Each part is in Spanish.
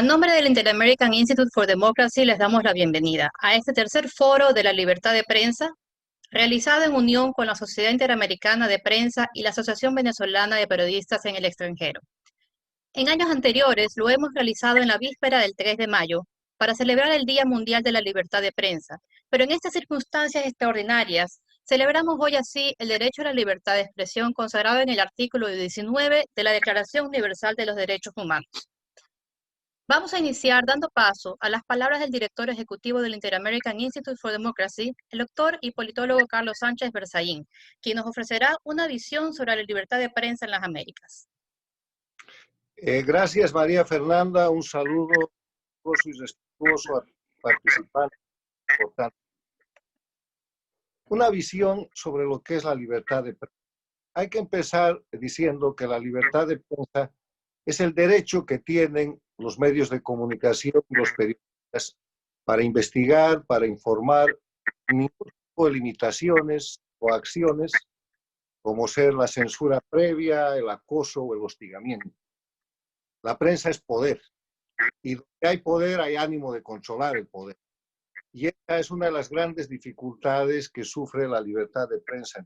A nombre del Inter-American Institute for Democracy les damos la bienvenida a este tercer foro de la libertad de prensa, realizado en unión con la Sociedad Interamericana de Prensa y la Asociación Venezolana de Periodistas en el Extranjero. En años anteriores lo hemos realizado en la víspera del 3 de mayo para celebrar el Día Mundial de la Libertad de Prensa, pero en estas circunstancias extraordinarias celebramos hoy así el derecho a la libertad de expresión consagrado en el artículo 19 de la Declaración Universal de los Derechos Humanos. Vamos a iniciar dando paso a las palabras del director ejecutivo del Inter-American Institute for Democracy, el doctor y politólogo Carlos Sánchez Berzaín, quien nos ofrecerá una visión sobre la libertad de prensa en las Américas. Gracias, María Fernanda. Un saludo y respetuoso a participantes importantes. Una visión sobre lo que es la libertad de prensa. Hay que empezar diciendo que la libertad de prensa es el derecho que tienen los medios de comunicación y los periodistas para investigar, para informar, sin ningún tipo de limitaciones o acciones, como ser la censura previa, el acoso o el hostigamiento. La prensa es poder, y donde hay poder hay ánimo de controlar el poder. Y esta es una de las grandes dificultades que sufre la libertad de prensa,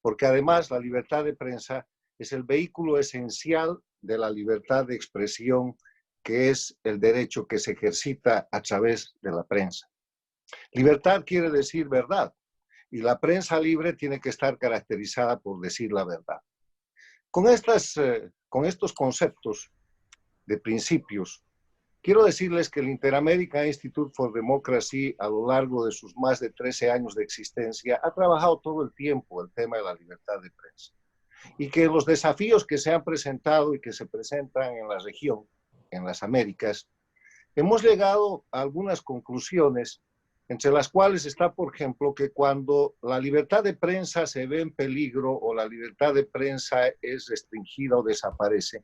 porque además la libertad de prensa es el vehículo esencial de la libertad de expresión, que es el derecho que se ejercita a través de la prensa. Libertad quiere decir verdad, y la prensa libre tiene que estar caracterizada por decir la verdad. Con estos conceptos de principios, quiero decirles que el Inter-American Institute for Democracy, a lo largo de sus más de 13 años de existencia, ha trabajado todo el tiempo el tema de la libertad de prensa. Y que los desafíos que se han presentado y que se presentan en la región, en las Américas, hemos llegado a algunas conclusiones, entre las cuales está, por ejemplo, que cuando la libertad de prensa se ve en peligro o la libertad de prensa es restringida o desaparece,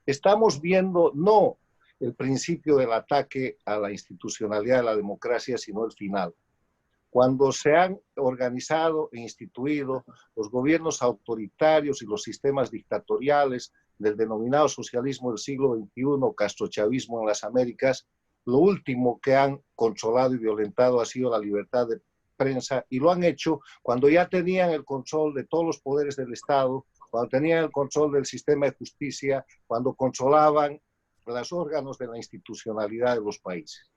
estamos viendo no el principio del ataque a la institucionalidad de la democracia, sino el final. Cuando se han organizado e instituido los gobiernos autoritarios y los sistemas dictatoriales del denominado socialismo del siglo XXI, castrochavismo en las Américas, lo último que han controlado y violentado ha sido la libertad de prensa, y lo han hecho cuando ya tenían el control de todos los poderes del Estado, cuando tenían el control del sistema de justicia, cuando controlaban los órganos de la institucionalidad de los países.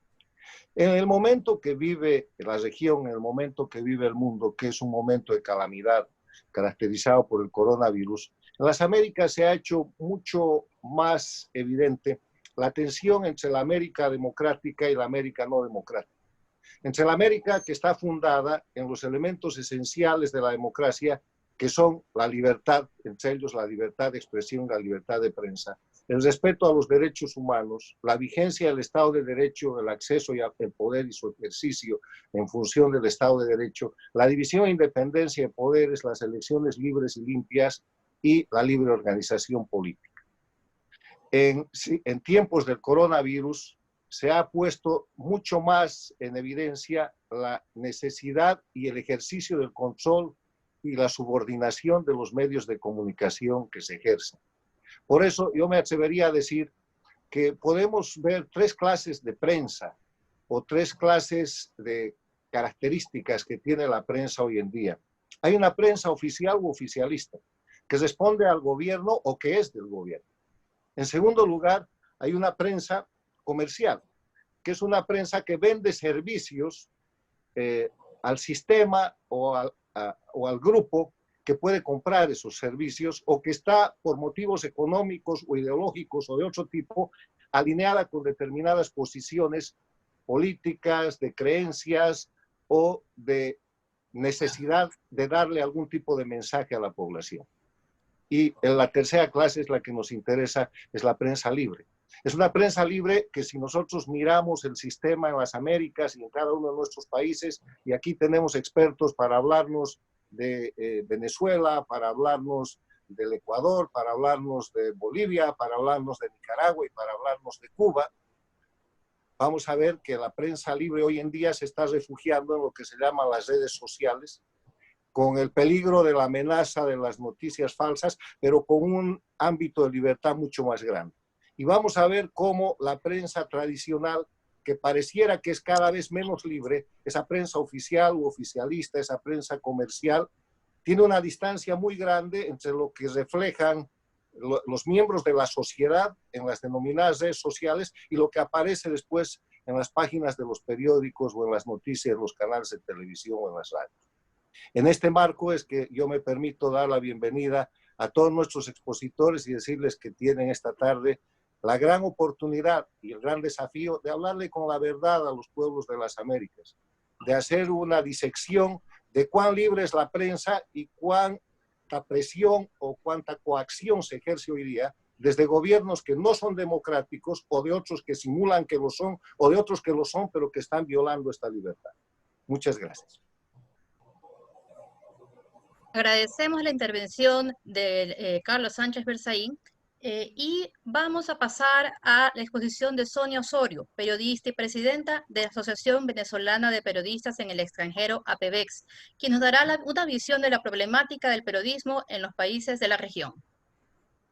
En el momento que vive la región, en el momento que vive el mundo, que es un momento de calamidad caracterizado por el coronavirus, en las Américas se ha hecho mucho más evidente la tensión entre la América democrática y la América no democrática. Entre la América que está fundada en los elementos esenciales de la democracia, que son la libertad, entre ellos la libertad de expresión y la libertad de prensa, el respeto a los derechos humanos, la vigencia del Estado de Derecho, el acceso y el poder y su ejercicio en función del Estado de Derecho, la división e independencia de poderes, las elecciones libres y limpias y la libre organización política. En tiempos del coronavirus se ha puesto mucho más en evidencia la necesidad y el ejercicio del control y la subordinación de los medios de comunicación que se ejercen. Por eso yo me atrevería a decir que podemos ver tres clases de prensa o tres clases de características que tiene la prensa hoy en día. Hay una prensa oficial u oficialista que responde al gobierno o que es del gobierno. En segundo lugar, hay una prensa comercial, que es una prensa que vende servicios al sistema o al grupo que puede comprar esos servicios o que está por motivos económicos o ideológicos o de otro tipo alineada con determinadas posiciones políticas, de creencias o de necesidad de darle algún tipo de mensaje a la población. Y en la tercera clase es la que nos interesa, es la prensa libre. Es una prensa libre que si nosotros miramos el sistema en las Américas y en cada uno de nuestros países, y aquí tenemos expertos para hablarnos de Venezuela, para hablarnos del Ecuador, para hablarnos de Bolivia, para hablarnos de Nicaragua y para hablarnos de Cuba, vamos a ver que la prensa libre hoy en día se está refugiando en lo que se llama las redes sociales, con el peligro de la amenaza de las noticias falsas, pero con un ámbito de libertad mucho más grande. y vamos a ver cómo la prensa tradicional, que pareciera que es cada vez menos libre, esa prensa oficial u oficialista, esa prensa comercial, tiene una distancia muy grande entre lo que reflejan los miembros de la sociedad en las denominadas redes sociales y lo que aparece después en las páginas de los periódicos o en las noticias de los canales de televisión o en las radios. En este marco es que yo me permito dar la bienvenida a todos nuestros expositores y decirles que tienen esta tarde la gran oportunidad y el gran desafío de hablarle con la verdad a los pueblos de las Américas, de hacer una disección de cuán libre es la prensa y cuánta presión o cuánta coacción se ejerce hoy día desde gobiernos que no son democráticos o de otros que simulan que lo son o de otros que lo son pero que están violando esta libertad. Muchas gracias. Agradecemos la intervención de Carlos Sánchez Berzaín y vamos a pasar a la exposición de Sonia Osorio, periodista y presidenta de la Asociación Venezolana de Periodistas en el Extranjero, APEVEX, quien nos dará una visión de la problemática del periodismo en los países de la región.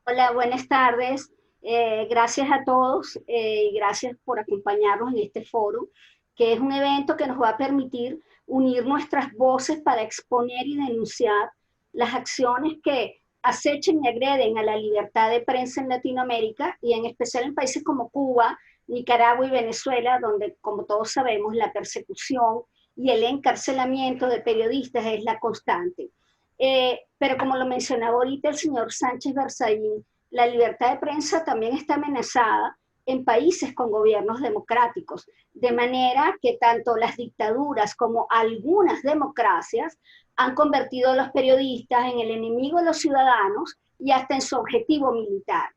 Hola, buenas tardes. Gracias a todos y gracias por acompañarnos en este foro, que es un evento que nos va a permitir unir nuestras voces para exponer y denunciar las acciones que acechen y agreden a la libertad de prensa en Latinoamérica y en especial en países como Cuba, Nicaragua y Venezuela, donde, como todos sabemos, la persecución y el encarcelamiento de periodistas es la constante. Pero como lo mencionaba ahorita el señor Sánchez Berzaín, la libertad de prensa también está amenazada en países con gobiernos democráticos, de manera que tanto las dictaduras como algunas democracias han convertido a los periodistas en el enemigo de los ciudadanos y hasta en su objetivo militar.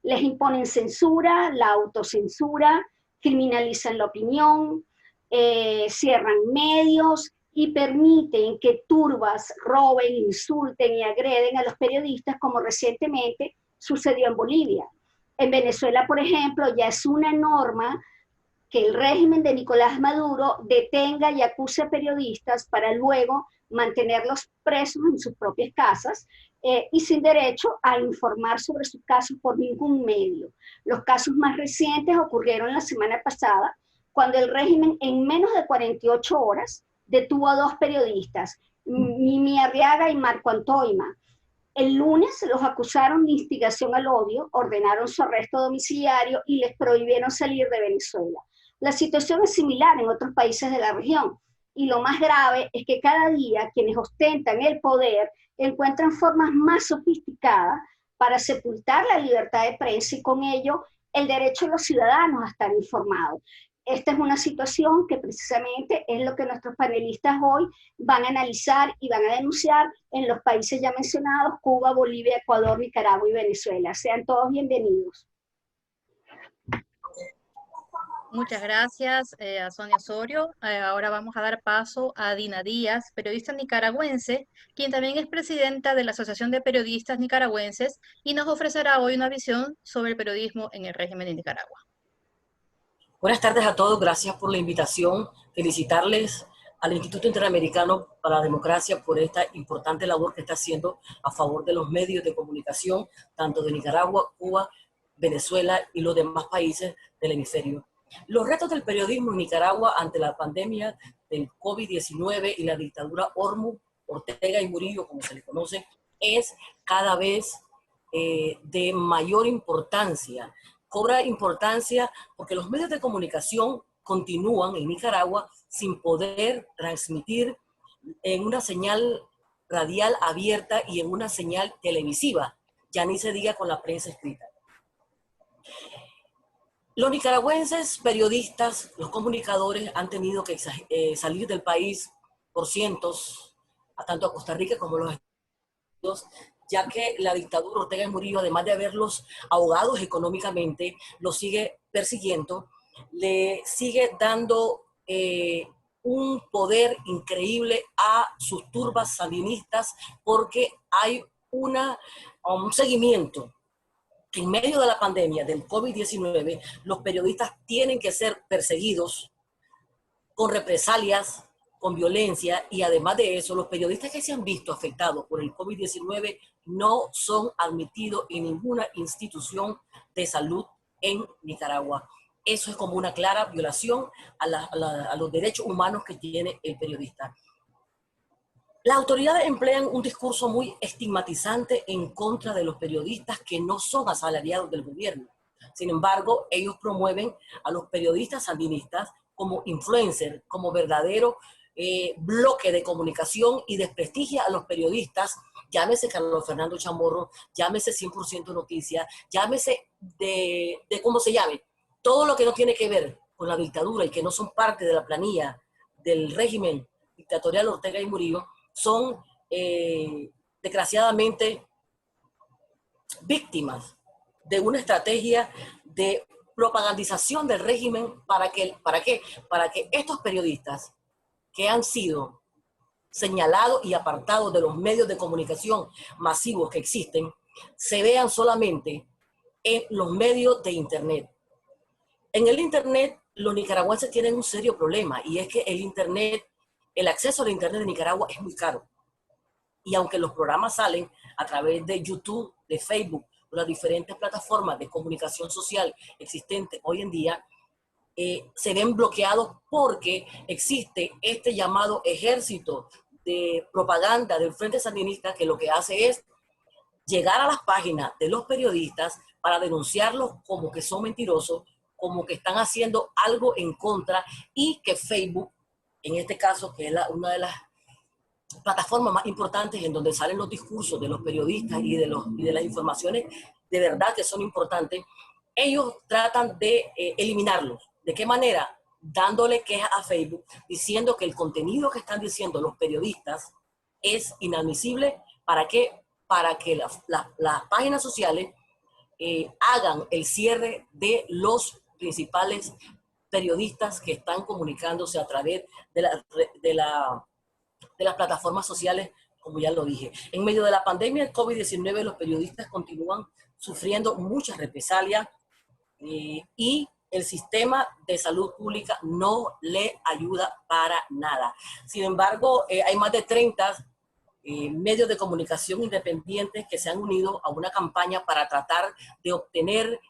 Les imponen censura, la autocensura, criminalizan la opinión, cierran medios y permiten que turbas roben, insulten y agreden a los periodistas, como recientemente sucedió en Bolivia. En Venezuela, por ejemplo, ya es una norma que el régimen de Nicolás Maduro detenga y acuse a periodistas para luego mantenerlos presos en sus propias casas y sin derecho a informar sobre sus casos por ningún medio. Los casos más recientes ocurrieron la semana pasada, cuando el régimen en menos de 48 horas detuvo a 2 periodistas, Mimi Arriaga y Marco Antoima. El lunes los acusaron de instigación al odio, ordenaron su arresto domiciliario y les prohibieron salir de Venezuela. La situación es similar en otros países de la región. Y lo más grave es que cada día quienes ostentan el poder encuentran formas más sofisticadas para sepultar la libertad de prensa y con ello el derecho de los ciudadanos a estar informados. Esta es una situación que precisamente es lo que nuestros panelistas hoy van a analizar y van a denunciar en los países ya mencionados: Cuba, Bolivia, Ecuador, Nicaragua y Venezuela. Sean todos bienvenidos. Muchas gracias a Sonia Osorio. Ahora vamos a dar paso a Dina Díaz, periodista nicaragüense, quien también es presidenta de la Asociación de Periodistas Nicaragüenses y nos ofrecerá hoy una visión sobre el periodismo en el régimen de Nicaragua. Buenas tardes a todos, gracias por la invitación. Felicitarles al Instituto Interamericano para la Democracia por esta importante labor que está haciendo a favor de los medios de comunicación, tanto de Nicaragua, Cuba, Venezuela y los demás países del hemisferio. Los retos del periodismo en Nicaragua ante la pandemia del COVID-19 y la dictadura Ortega y Murillo, como se le conoce, es cada vez de mayor importancia. Cobra importancia porque los medios de comunicación continúan en Nicaragua sin poder transmitir en una señal radial abierta y en una señal televisiva, ya ni se diga con la prensa escrita. Los nicaragüenses periodistas, los comunicadores han tenido que salir del país por cientos, tanto a Costa Rica como a los Estados Unidos, ya que la dictadura Ortega y Murillo, además de haberlos ahogados económicamente, los sigue persiguiendo, le sigue dando un poder increíble a sus turbas sandinistas, porque hay un seguimiento. En medio de la pandemia del COVID-19, los periodistas tienen que ser perseguidos con represalias, con violencia, y además de eso, los periodistas que se han visto afectados por el COVID-19 no son admitidos en ninguna institución de salud en Nicaragua. Eso es como una clara violación a los derechos humanos que tiene el periodista. Las autoridades emplean un discurso muy estigmatizante en contra de los periodistas que no son asalariados del gobierno. Sin embargo, ellos promueven a los periodistas sandinistas como influencers, como verdadero bloque de comunicación, y desprestigia a los periodistas, llámese Carlos Fernando Chamorro, llámese 100% Noticias, llámese de cómo se llame, todo lo que no tiene que ver con la dictadura y que no son parte de la planilla del régimen dictatorial Ortega y Murillo, son desgraciadamente víctimas de una estrategia de propagandización del régimen. ¿Para qué? Para que estos periodistas que han sido señalados y apartados de los medios de comunicación masivos que existen, se vean solamente en los medios de Internet. En el Internet, los nicaragüenses tienen un serio problema, y es que el Internet, el acceso al Internet de Nicaragua es muy caro. Y aunque los programas salen a través de YouTube, de Facebook, de las diferentes plataformas de comunicación social existentes hoy en día, se ven bloqueados porque existe este llamado ejército de propaganda del Frente Sandinista, que lo que hace es llegar a las páginas de los periodistas para denunciarlos como que son mentirosos, como que están haciendo algo en contra, y que Facebook, en este caso, que es una de las plataformas más importantes en donde salen los discursos de los periodistas y de las informaciones de verdad que son importantes, ellos tratan de eliminarlos. ¿De qué manera? Dándole quejas a Facebook, diciendo que el contenido que están diciendo los periodistas es inadmisible. ¿Para qué? Para que las páginas sociales hagan el cierre de los principales periodistas que están comunicándose a través de las plataformas sociales, como ya lo dije. En medio de la pandemia del COVID-19, los periodistas continúan sufriendo muchas represalias y el sistema de salud pública no le ayuda para nada. Sin embargo, hay más de 30 medios de comunicación independientes que se han unido a una campaña para tratar de obtener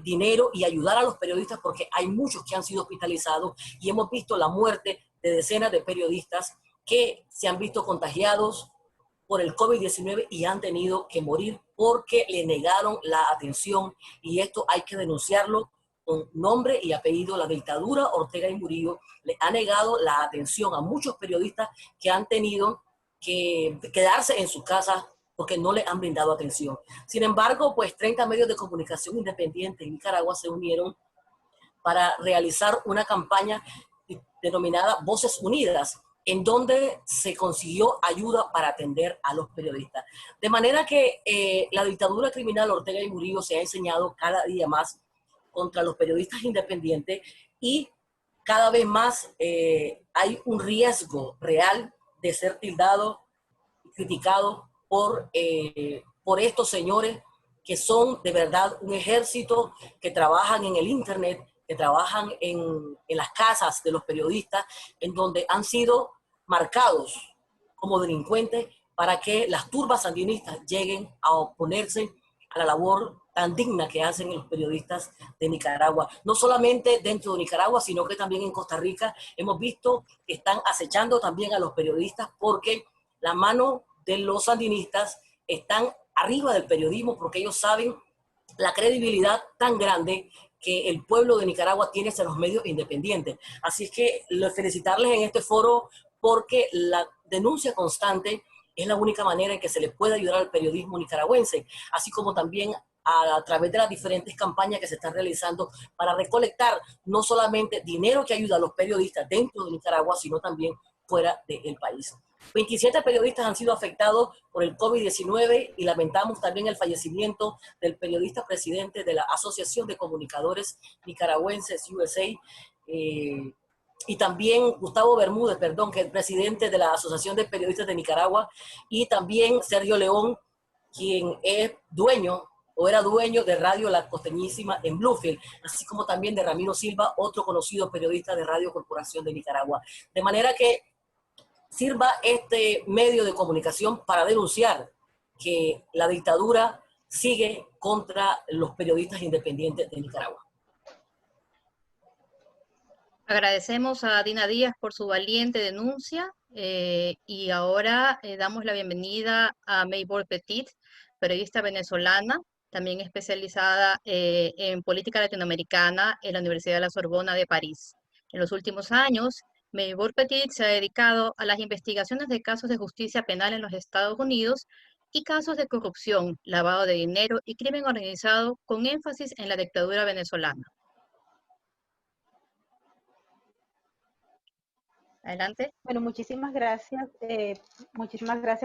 dinero y ayudar a los periodistas, porque hay muchos que han sido hospitalizados y hemos visto la muerte de decenas de periodistas que se han visto contagiados por el COVID-19 y han tenido que morir porque le negaron la atención, y esto hay que denunciarlo con nombre y apellido. La dictadura Ortega y Murillo le ha negado la atención a muchos periodistas que han tenido que quedarse en sus casas porque no le han brindado atención. Sin embargo, pues 30 medios de comunicación independientes en Nicaragua se unieron para realizar una campaña denominada Voces Unidas, en donde se consiguió ayuda para atender a los periodistas. De manera que la dictadura criminal Ortega y Murillo se ha enseñado cada día más contra los periodistas independientes, y cada vez más hay un riesgo real de ser tildado y criticado por estos señores que son de verdad un ejército, que trabajan en el Internet, que trabajan en las casas de los periodistas, en donde han sido marcados como delincuentes para que las turbas sandinistas lleguen a oponerse a la labor tan digna que hacen los periodistas de Nicaragua. No solamente dentro de Nicaragua, sino que también en Costa Rica hemos visto que están acechando también a los periodistas, porque la mano de los sandinistas están arriba del periodismo, porque ellos saben la credibilidad tan grande que el pueblo de Nicaragua tiene hacia los medios independientes. Así es que felicitarles en este foro, porque la denuncia constante es la única manera en que se le puede ayudar al periodismo nicaragüense, así como también a través de las diferentes campañas que se están realizando para recolectar no solamente dinero que ayuda a los periodistas dentro de Nicaragua, sino también fuera del país. 27 periodistas han sido afectados por el COVID-19 y lamentamos también el fallecimiento del periodista presidente de la Asociación de Comunicadores Nicaragüenses, USA, y también Gustavo Bermúdez, que es presidente de la Asociación de Periodistas de Nicaragua, y también Sergio León, quien es dueño o era dueño de Radio La Costeñísima en Bluefield, así como también de Ramiro Silva, otro conocido periodista de Radio Corporación de Nicaragua. De manera que sirva este medio de comunicación para denunciar que la dictadura sigue contra los periodistas independientes de Nicaragua. Agradecemos a Dina Díaz por su valiente denuncia y ahora damos la bienvenida a Maybor Petit, periodista venezolana, también especializada en política latinoamericana en la Universidad de la Sorbona de París. En los últimos años, Maybor Petit se ha dedicado a las investigaciones de casos de justicia penal en los Estados Unidos y casos de corrupción, lavado de dinero y crimen organizado con énfasis en la dictadura venezolana. Adelante. Bueno, muchísimas gracias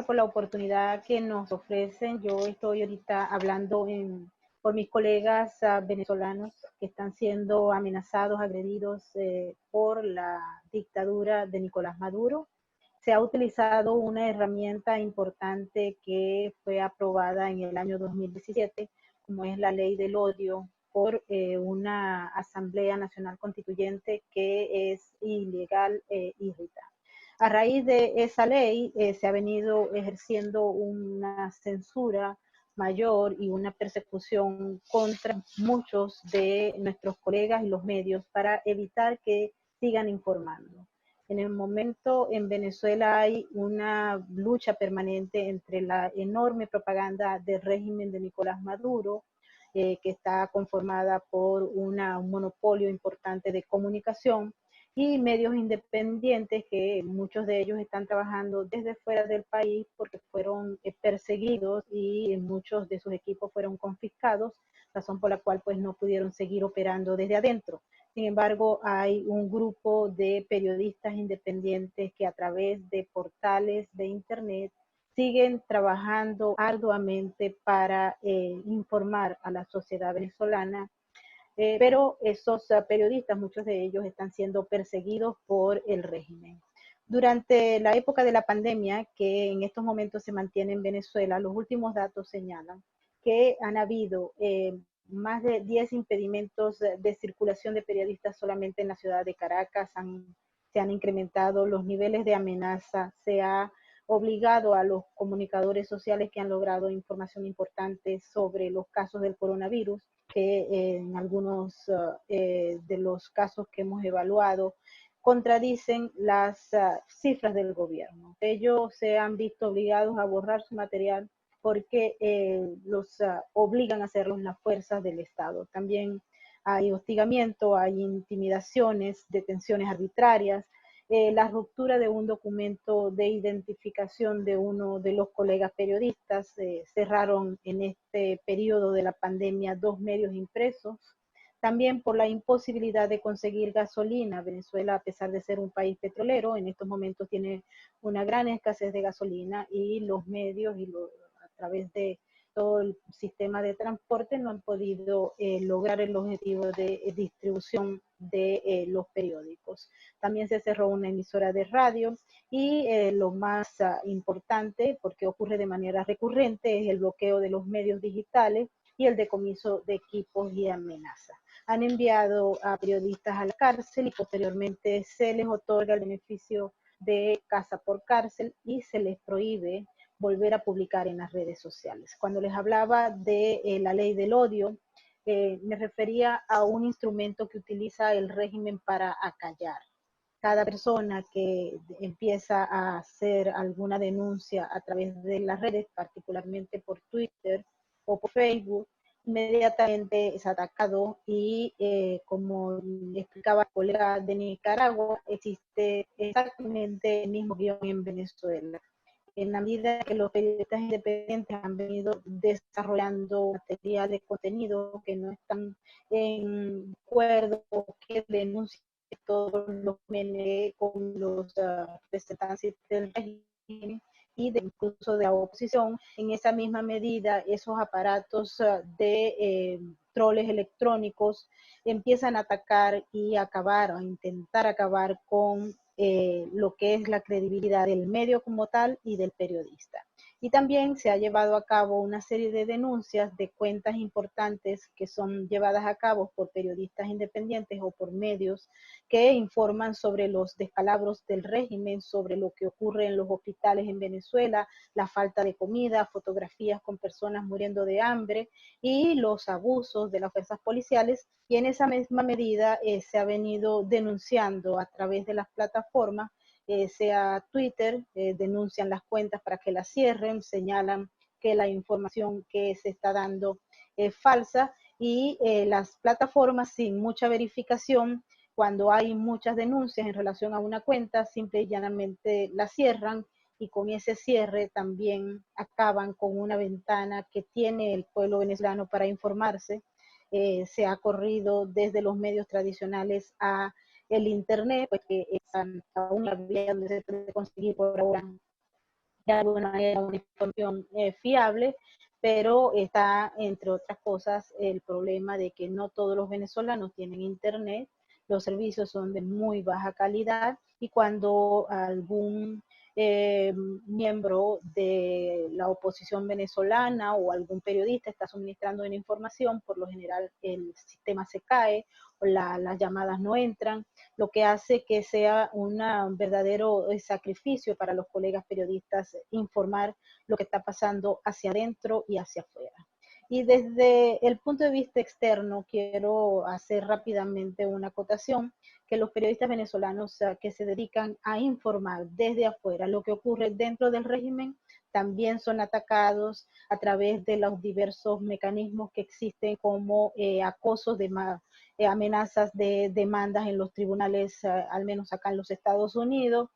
por la oportunidad que nos ofrecen. Yo estoy ahorita hablando por mis colegas venezolanos que están siendo amenazados, agredidos por la dictadura de Nicolás Maduro. Se ha utilizado una herramienta importante que fue aprobada en el año 2017, como es la Ley del Odio, por una Asamblea Nacional Constituyente que es ilegal e irritante. A raíz de esa ley se ha venido ejerciendo una censura mayor y una persecución contra muchos de nuestros colegas y los medios para evitar que sigan informando. En el momento en Venezuela hay una lucha permanente entre la enorme propaganda del régimen de Nicolás Maduro, que está conformada por un monopolio importante de comunicación, y medios independientes que muchos de ellos están trabajando desde fuera del país porque fueron perseguidos y muchos de sus equipos fueron confiscados, razón por la cual pues no pudieron seguir operando desde adentro. Sin embargo, hay un grupo de periodistas independientes que a través de portales de internet siguen trabajando arduamente para informar a la sociedad venezolana, pero esos periodistas, muchos de ellos están siendo perseguidos por el régimen. Durante la época de la pandemia, que en estos momentos se mantiene en Venezuela, los últimos datos señalan que han habido más de 10 impedimentos de circulación de periodistas solamente en la ciudad de Caracas. Se han incrementado los niveles de amenaza, se ha obligado a los comunicadores sociales que han logrado información importante sobre los casos del coronavirus, que en algunos de los casos que hemos evaluado contradicen las cifras del gobierno. Ellos se han visto obligados a borrar su material porque los obligan a hacerlo las fuerzas del Estado. También hay hostigamiento, hay intimidaciones, detenciones arbitrarias, la ruptura de un documento de identificación de uno de los colegas periodistas. Cerraron en este periodo de la pandemia 2 medios impresos. También por la imposibilidad de conseguir gasolina. Venezuela, a pesar de ser un país petrolero, en estos momentos tiene una gran escasez de gasolina y los medios a través de todo el sistema de transporte no han podido lograr el objetivo de distribución de los periódicos. También se cerró una emisora de radio y lo más importante, porque ocurre de manera recurrente, es el bloqueo de los medios digitales y el decomiso de equipos y amenazas. Han enviado a periodistas a la cárcel y posteriormente se les otorga el beneficio de casa por cárcel y se les prohíbe volver a publicar en las redes sociales. Cuando les hablaba de la ley del odio, me refería a un instrumento que utiliza el régimen para acallar. Cada persona que empieza a hacer alguna denuncia a través de las redes, particularmente por Twitter o por Facebook, inmediatamente es atacado y como explicaba el colega de Nicaragua, existe exactamente el mismo guión en Venezuela. En la medida que los periodistas independientes han venido desarrollando material de contenido que no están en acuerdo, que denuncien todos los crímenes con los representantes del régimen y incluso de la oposición, en esa misma medida esos aparatos de troles electrónicos empiezan a atacar y a intentar acabar con lo que es la credibilidad del medio como tal y del periodista. Y también se ha llevado a cabo una serie de denuncias de cuentas importantes que son llevadas a cabo por periodistas independientes o por medios que informan sobre los descalabros del régimen, sobre lo que ocurre en los hospitales en Venezuela, la falta de comida, fotografías con personas muriendo de hambre y los abusos de las fuerzas policiales. Y en esa misma medida se ha venido denunciando a través de las plataformas, sea Twitter, denuncian las cuentas para que las cierren, señalan que la información que se está dando es falsa, y las plataformas sin mucha verificación, cuando hay muchas denuncias en relación a una cuenta, simple y llanamente la cierran, y con ese cierre también acaban con una ventana que tiene el pueblo venezolano para informarse. Se ha corrido desde los medios tradicionales a el internet, pues que es una vía donde se puede conseguir por ahora de alguna manera una información fiable, pero está, entre otras cosas, el problema de que no todos los venezolanos tienen internet, los servicios son de muy baja calidad, y cuando algún miembro de la oposición venezolana o algún periodista está suministrando una información, por lo general el sistema se cae o las llamadas no entran, lo que hace que sea un verdadero sacrificio para los colegas periodistas informar lo que está pasando hacia adentro y hacia afuera. Y desde el punto de vista externo, quiero hacer rápidamente una acotación, que los periodistas venezolanos que se dedican a informar desde afuera lo que ocurre dentro del régimen, también son atacados a través de los diversos mecanismos que existen, como acosos de amenazas de demandas en los tribunales, al menos acá en los Estados Unidos,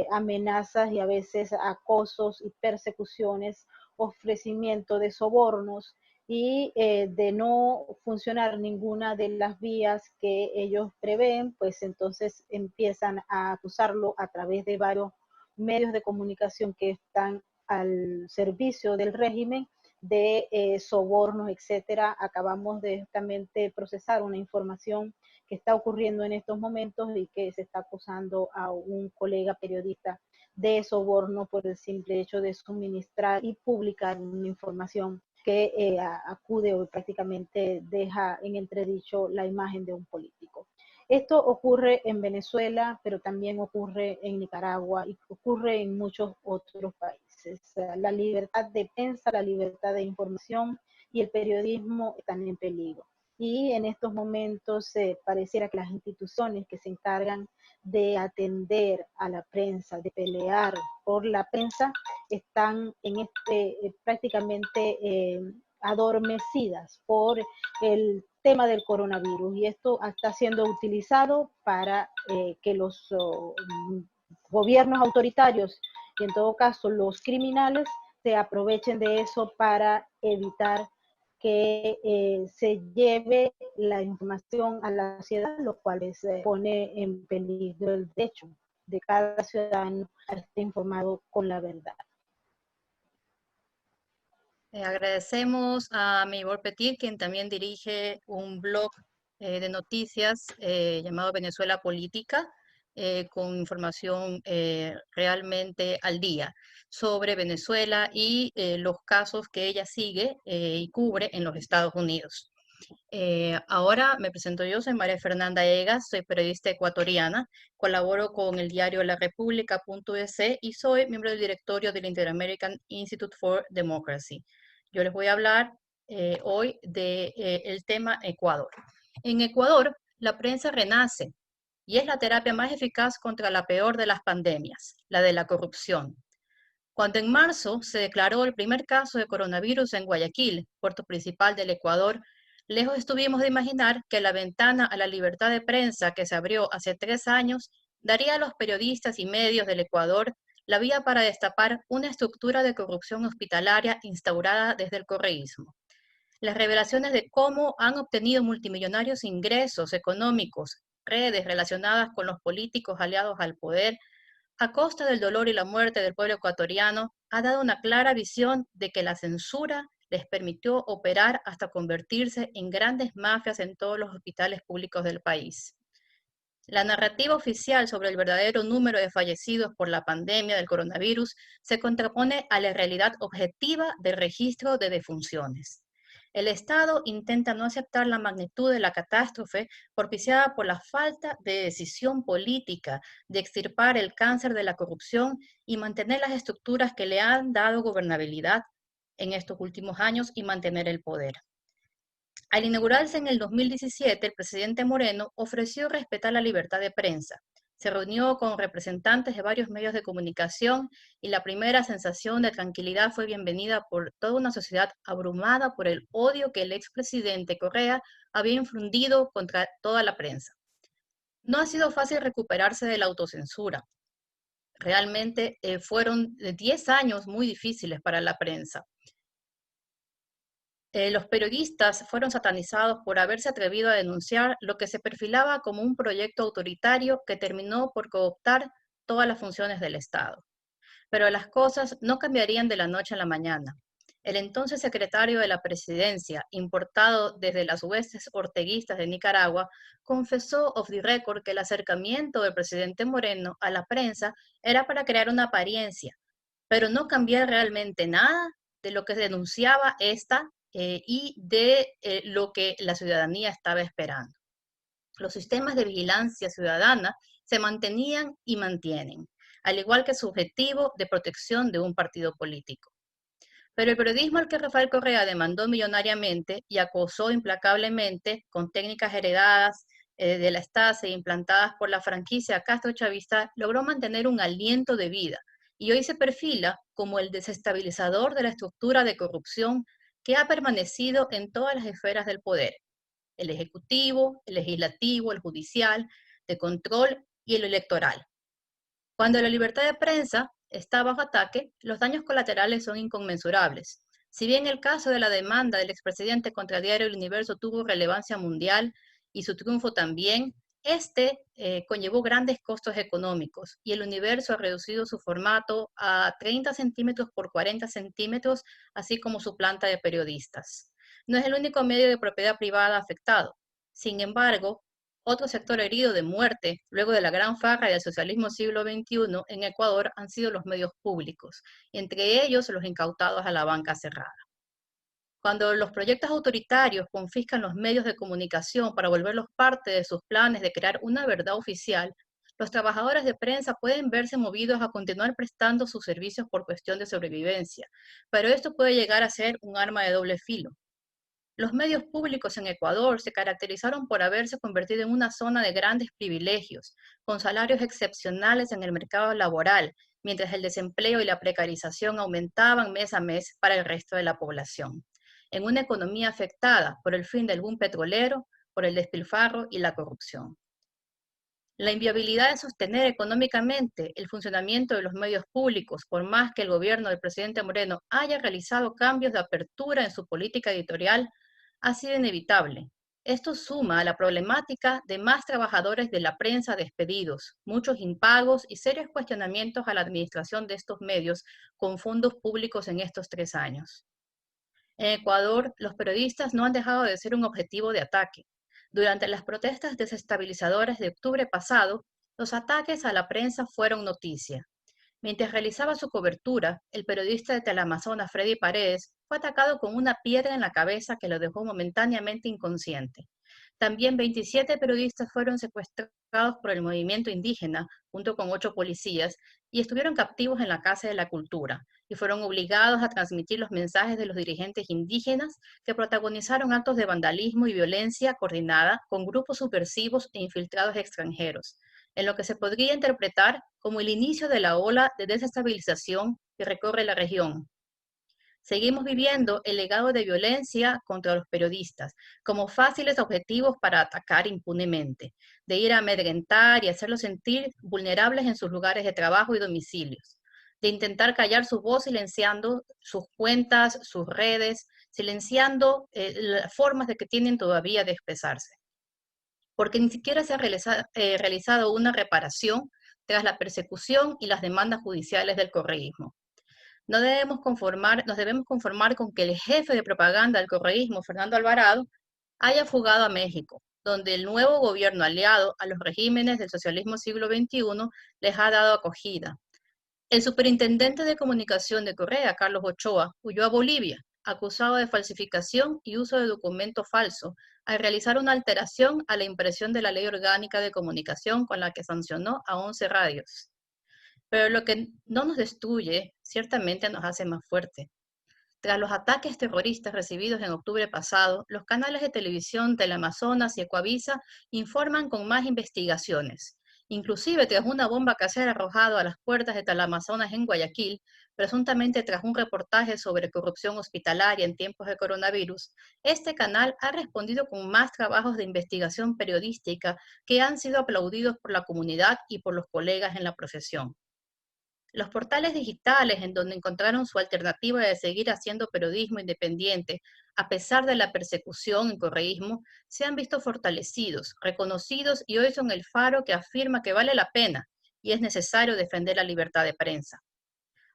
amenazas y a veces acosos y persecuciones, ofrecimiento de sobornos, y de no funcionar ninguna de las vías que ellos prevén, pues entonces empiezan a acusarlo a través de varios medios de comunicación que están al servicio del régimen, de sobornos, etcétera. Acabamos de justamente procesar una información que está ocurriendo en estos momentos y que se está acusando a un colega periodista de soborno por el simple hecho de suministrar y publicar una información que acude o prácticamente deja en entredicho la imagen de un político. Esto ocurre en Venezuela, pero también ocurre en Nicaragua y ocurre en muchos otros países. La libertad de prensa, la libertad de información y el periodismo están en peligro. Y en estos momentos pareciera que las instituciones que se encargan de atender a la prensa, de pelear por la prensa, están en prácticamente adormecidas por el tema del coronavirus, y esto está siendo utilizado para que los gobiernos autoritarios, y en todo caso los criminales, se aprovechen de eso para evitar que se lleve la información a la sociedad, lo cual pone en peligro el derecho de cada ciudadano a estar informado con la verdad. Agradecemos a Mibor Petit, quien también dirige un blog de noticias llamado Venezuela Política, con información realmente al día sobre Venezuela y los casos que ella sigue y cubre en los Estados Unidos. Ahora me presento yo, soy María Fernanda Egas, soy periodista ecuatoriana, colaboro con el diario La República.es y soy miembro del directorio del Inter-American Institute for Democracy. Yo les voy a hablar hoy del tema Ecuador. En Ecuador, la prensa renace y es la terapia más eficaz contra la peor de las pandemias, la de la corrupción. Cuando en marzo se declaró el primer caso de coronavirus en Guayaquil, puerto principal del Ecuador, lejos estuvimos de imaginar que la ventana a la libertad de prensa que se abrió hace 3 años daría a los periodistas y medios del Ecuador la vía para destapar una estructura de corrupción hospitalaria instaurada desde el correísmo. Las revelaciones de cómo han obtenido multimillonarios ingresos económicos, redes relacionadas con los políticos aliados al poder, a costa del dolor y la muerte del pueblo ecuatoriano, ha dado una clara visión de que la censura les permitió operar hasta convertirse en grandes mafias en todos los hospitales públicos del país. La narrativa oficial sobre el verdadero número de fallecidos por la pandemia del coronavirus se contrapone a la realidad objetiva del registro de defunciones. El Estado intenta no aceptar la magnitud de la catástrofe propiciada por la falta de decisión política de extirpar el cáncer de la corrupción y mantener las estructuras que le han dado gobernabilidad en estos últimos años y mantener el poder. Al inaugurarse en el 2017, el presidente Moreno ofreció respetar la libertad de prensa. Se reunió con representantes de varios medios de comunicación y la primera sensación de tranquilidad fue bienvenida por toda una sociedad abrumada por el odio que el expresidente Correa había infundido contra toda la prensa. No ha sido fácil recuperarse de la autocensura. Realmente fueron 10 años muy difíciles para la prensa. Los periodistas fueron satanizados por haberse atrevido a denunciar lo que se perfilaba como un proyecto autoritario que terminó por cooptar todas las funciones del Estado. Pero las cosas no cambiarían de la noche a la mañana. El entonces secretario de la Presidencia, importado desde las huestes orteguistas de Nicaragua, confesó off the record que el acercamiento del presidente Moreno a la prensa era para crear una apariencia, pero no cambiar realmente nada de lo que denunciaba esta y de lo que la ciudadanía estaba esperando. Los sistemas de vigilancia ciudadana se mantenían y mantienen, al igual que su objetivo de protección de un partido político. Pero el periodismo al que Rafael Correa demandó millonariamente y acosó implacablemente con técnicas heredadas de la Stasi implantadas por la franquicia Castro Chavista, logró mantener un aliento de vida y hoy se perfila como el desestabilizador de la estructura de corrupción que ha permanecido en todas las esferas del poder: el ejecutivo, el legislativo, el judicial, de control y el electoral. Cuando la libertad de prensa está bajo ataque, los daños colaterales son inconmensurables. Si bien el caso de la demanda del expresidente contra el diario El Universo tuvo relevancia mundial y su triunfo también, conllevó grandes costos económicos y El Universo ha reducido su formato a 30 centímetros por 40 centímetros, así como su planta de periodistas. No es el único medio de propiedad privada afectado. Sin embargo, otro sector herido de muerte luego de la gran farra del socialismo siglo XXI en Ecuador han sido los medios públicos, entre ellos los incautados a la banca cerrada. Cuando los proyectos autoritarios confiscan los medios de comunicación para volverlos parte de sus planes de crear una verdad oficial, los trabajadores de prensa pueden verse movidos a continuar prestando sus servicios por cuestión de sobrevivencia, pero esto puede llegar a ser un arma de doble filo. Los medios públicos en Ecuador se caracterizaron por haberse convertido en una zona de grandes privilegios, con salarios excepcionales en el mercado laboral, mientras el desempleo y la precarización aumentaban mes a mes para el resto de la población. En una economía afectada por el fin del boom petrolero, por el despilfarro y la corrupción. La inviabilidad de sostener económicamente el funcionamiento de los medios públicos, por más que el gobierno del presidente Moreno haya realizado cambios de apertura en su política editorial, ha sido inevitable. Esto suma a la problemática de más trabajadores de la prensa despedidos, muchos impagos y serios cuestionamientos a la administración de estos medios con fondos públicos en estos 3 años. En Ecuador, los periodistas no han dejado de ser un objetivo de ataque. Durante las protestas desestabilizadoras de octubre pasado, los ataques a la prensa fueron noticia. Mientras realizaba su cobertura, el periodista de Teleamazonas, Freddy Paredes, fue atacado con una piedra en la cabeza que lo dejó momentáneamente inconsciente. También 27 periodistas fueron secuestrados por el movimiento indígena, junto con 8 policías, y estuvieron captivos en la Casa de la Cultura, y fueron obligados a transmitir los mensajes de los dirigentes indígenas que protagonizaron actos de vandalismo y violencia coordinada con grupos subversivos e infiltrados extranjeros, en lo que se podría interpretar como el inicio de la ola de desestabilización que recorre la región. Seguimos viviendo el legado de violencia contra los periodistas como fáciles objetivos para atacar impunemente, de ir a amedrentar y hacerlos sentir vulnerables en sus lugares de trabajo y domicilios, de intentar callar su voz silenciando sus cuentas, sus redes, silenciando las formas de que tienen todavía de expresarse. Porque ni siquiera se ha realizado una reparación tras la persecución y las demandas judiciales del correísmo. Nos debemos conformar con que el jefe de propaganda del correísmo, Fernando Alvarado, haya fugado a México, donde el nuevo gobierno aliado a los regímenes del socialismo siglo XXI les ha dado acogida. El superintendente de comunicación de Correa, Carlos Ochoa, huyó a Bolivia, acusado de falsificación y uso de documento falso, al realizar una alteración a la impresión de la Ley Orgánica de Comunicación con la que sancionó a 11 radios. Pero lo que no nos destruye, ciertamente nos hace más fuerte. Tras los ataques terroristas recibidos en octubre pasado, los canales de televisión Teleamazonas y Ecuavisa informan con más investigaciones. Inclusive tras una bomba casera arrojada a las puertas de Teleamazonas en Guayaquil, presuntamente tras un reportaje sobre corrupción hospitalaria en tiempos de coronavirus, este canal ha respondido con más trabajos de investigación periodística que han sido aplaudidos por la comunidad y por los colegas en la profesión. Los portales digitales en donde encontraron su alternativa de seguir haciendo periodismo independiente, a pesar de la persecución y correísmo, se han visto fortalecidos, reconocidos y hoy son el faro que afirma que vale la pena y es necesario defender la libertad de prensa.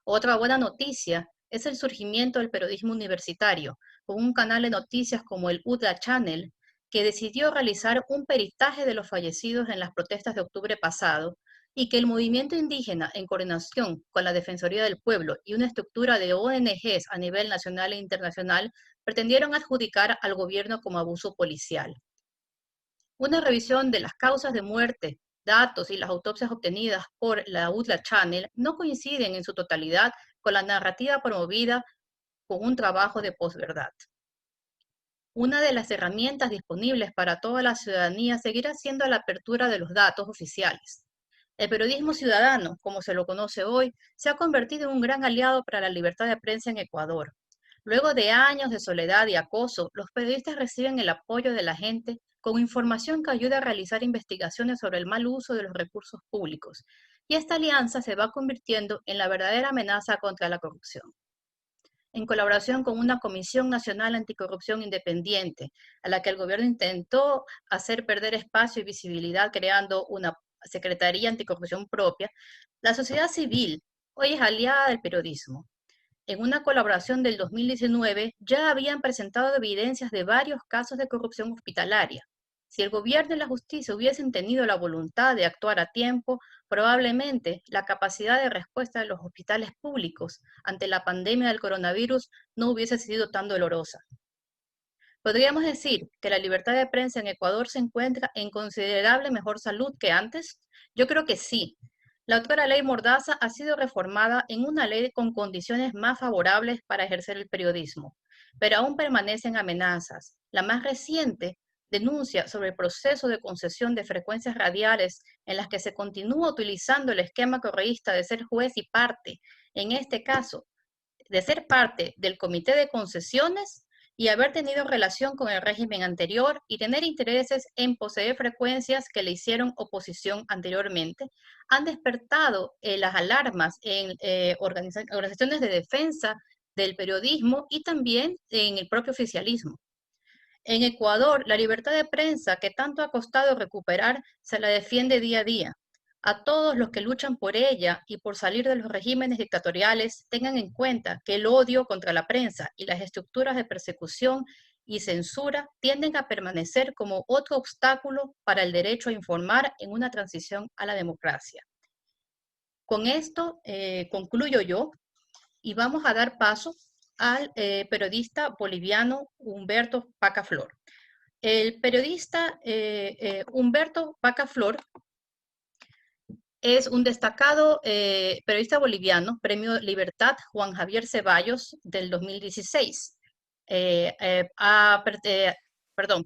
Otra buena noticia es el surgimiento del periodismo universitario, con un canal de noticias como el UDLA Channel, que decidió realizar un peritaje de los fallecidos en las protestas de octubre pasado, y que el movimiento indígena, en coordinación con la Defensoría del Pueblo y una estructura de ONGs a nivel nacional e internacional, pretendieron adjudicar al gobierno como abuso policial. Una revisión de las causas de muerte, datos y las autopsias obtenidas por la UDLA Channel no coinciden en su totalidad con la narrativa promovida con un trabajo de posverdad. Una de las herramientas disponibles para toda la ciudadanía seguirá siendo la apertura de los datos oficiales. El periodismo ciudadano, como se lo conoce hoy, se ha convertido en un gran aliado para la libertad de prensa en Ecuador. Luego de años de soledad y acoso, los periodistas reciben el apoyo de la gente con información que ayuda a realizar investigaciones sobre el mal uso de los recursos públicos. Y esta alianza se va convirtiendo en la verdadera amenaza contra la corrupción. En colaboración con una Comisión Nacional Anticorrupción independiente, a la que el gobierno intentó hacer perder espacio y visibilidad creando una Secretaría Anticorrupción propia, la sociedad civil hoy es aliada del periodismo. En una colaboración del 2019 ya habían presentado evidencias de varios casos de corrupción hospitalaria. Si el gobierno y la justicia hubiesen tenido la voluntad de actuar a tiempo, probablemente la capacidad de respuesta de los hospitales públicos ante la pandemia del coronavirus no hubiese sido tan dolorosa. ¿Podríamos decir que la libertad de prensa en Ecuador se encuentra en considerable mejor salud que antes? Yo creo que sí. La actual ley Mordaza ha sido reformada en una ley con condiciones más favorables para ejercer el periodismo, pero aún permanecen amenazas. La más reciente denuncia sobre el proceso de concesión de frecuencias radiales en las que se continúa utilizando el esquema correísta de ser juez y parte, en este caso, de ser parte del comité de concesiones y haber tenido relación con el régimen anterior y tener intereses en poseer frecuencias que le hicieron oposición anteriormente, han despertado las alarmas en organizaciones de defensa del periodismo y también en el propio oficialismo. En Ecuador, la libertad de prensa que tanto ha costado recuperar se la defiende día a día. A todos los que luchan por ella y por salir de los regímenes dictatoriales, tengan en cuenta que el odio contra la prensa y las estructuras de persecución y censura tienden a permanecer como otro obstáculo para el derecho a informar en una transición a la democracia. Con esto concluyo yo y vamos a dar paso al periodista boliviano Humberto Paca Flor. El periodista Humberto Paca Flor es un destacado periodista boliviano, Premio Libertad Juan Javier Ceballos del 2016.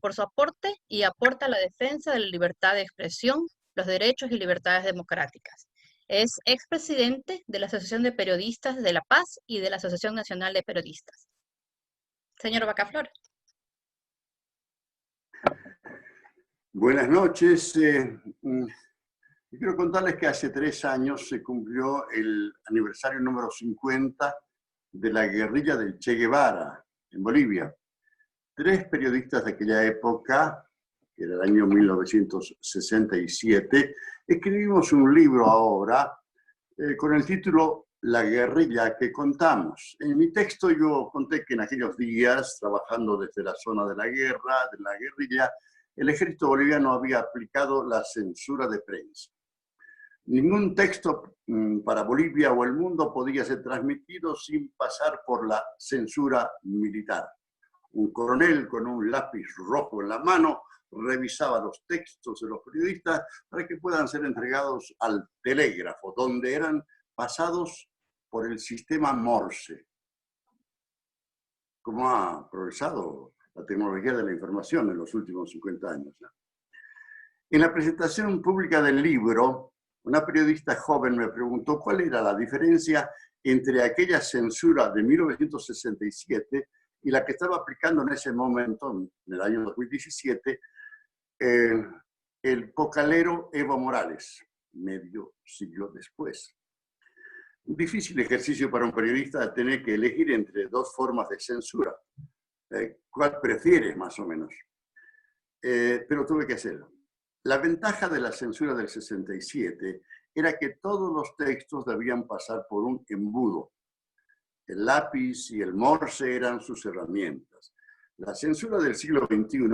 Por su aporte y aporta a la defensa de la libertad de expresión, los derechos y libertades democráticas. Es expresidente de la Asociación de Periodistas de La Paz y de la Asociación Nacional de Periodistas. Señor Paca Flor. Buenas noches. Quiero contarles que hace 3 años se cumplió el aniversario número 50 de la guerrilla del Che Guevara en Bolivia. 3 periodistas de aquella época, que era el año 1967, escribimos un libro ahora con el título La guerrilla que contamos. En mi texto yo conté que en aquellos días, trabajando desde la zona de la guerra, de la guerrilla, el ejército boliviano había aplicado la censura de prensa. Ningún texto para Bolivia o el mundo podía ser transmitido sin pasar por la censura militar. Un coronel con un lápiz rojo en la mano revisaba los textos de los periodistas para que puedan ser entregados al telégrafo, donde eran pasados por el sistema Morse. ¿Cómo ha progresado la tecnología de la información en los últimos 50 años? En la presentación pública del libro, una periodista joven me preguntó cuál era la diferencia entre aquella censura de 1967 y la que estaba aplicando en ese momento, en el año 2017, el cocalero Evo Morales, medio siglo después. Un difícil ejercicio para un periodista tener que elegir entre dos formas de censura. ¿Cuál prefieres, más o menos? Pero tuve que hacerlo. La ventaja de la censura del 67 era que todos los textos debían pasar por un embudo. El lápiz y el morse eran sus herramientas. La censura del siglo XXI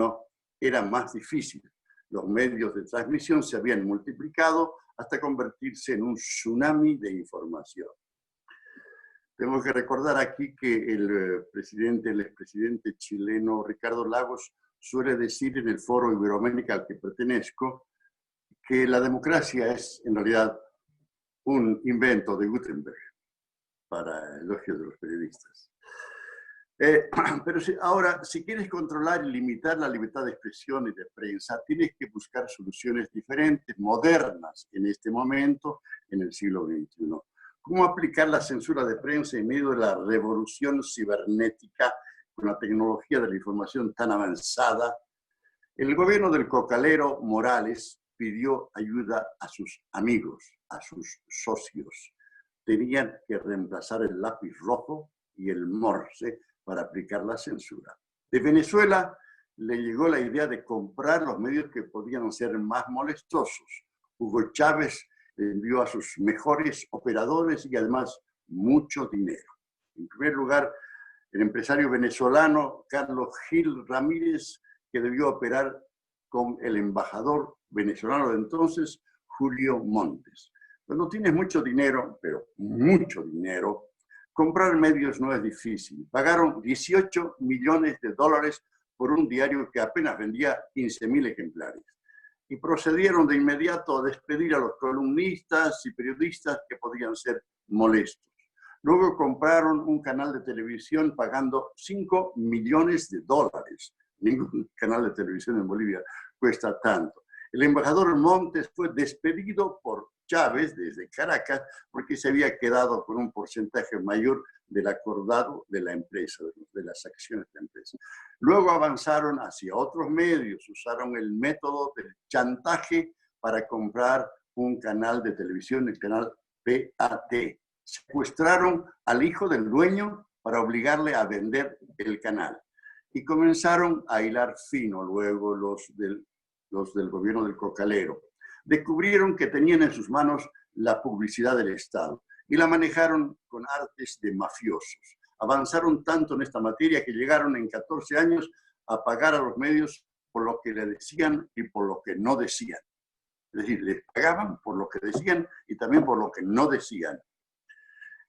era más difícil. Los medios de transmisión se habían multiplicado hasta convertirse en un tsunami de información. Tengo que recordar aquí que el expresidente chileno Ricardo Lagos suele decir en el Foro Iberoamérica al que pertenezco que la democracia es en realidad un invento de Gutenberg, para elogio de los periodistas. Pero ahora, si quieres controlar y limitar la libertad de expresión y de prensa, tienes que buscar soluciones diferentes, modernas, en este momento, en el siglo XXI. ¿Cómo aplicar la censura de prensa en medio de la revolución cibernética con la tecnología de la información tan avanzada? El gobierno del cocalero Morales pidió ayuda a sus amigos, a sus socios. Tenían que reemplazar el lápiz rojo y el morse para aplicar la censura. De Venezuela le llegó la idea de comprar los medios que podían ser más molestosos. Hugo Chávez le envió a sus mejores operadores y además mucho dinero. En primer lugar, el empresario venezolano Carlos Gil Ramírez, que debió operar con el embajador venezolano de entonces, Julio Montes. Cuando tienes mucho dinero, pero mucho dinero, comprar medios no es difícil. Pagaron $18 millones por un diario que apenas vendía 15.000 ejemplares. Y procedieron de inmediato a despedir a los columnistas y periodistas que podían ser molestos. Luego compraron un canal de televisión pagando $5 millones. Ningún canal de televisión en Bolivia cuesta tanto. El embajador Montes fue despedido por Chávez desde Caracas porque se había quedado con un porcentaje mayor del acordado de la empresa, de las acciones de la empresa. Luego avanzaron hacia otros medios, usaron el método del chantaje para comprar un canal de televisión, el canal PAT. Secuestraron al hijo del dueño para obligarle a vender el canal. Y comenzaron a hilar fino luego los del gobierno del cocalero. Descubrieron que tenían en sus manos la publicidad del Estado y la manejaron con artes de mafiosos. Avanzaron tanto en esta materia que llegaron en 14 años a pagar a los medios por lo que le decían y por lo que no decían. Es decir, les pagaban por lo que decían y también por lo que no decían.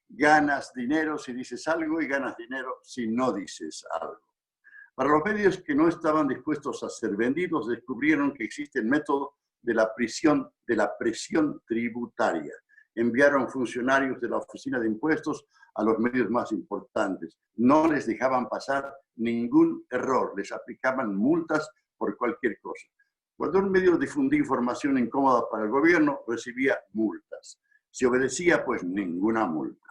Ganas dinero si dices algo y ganas dinero si no dices algo. Para los medios que no estaban dispuestos a ser vendidos, descubrieron que existe el método de la presión tributaria. Enviaron funcionarios de la Oficina de Impuestos a los medios más importantes. No les dejaban pasar ningún error, les aplicaban multas por cualquier cosa. Cuando un medio difundía información incómoda para el gobierno, recibía multas. Si obedecía, pues ninguna multa.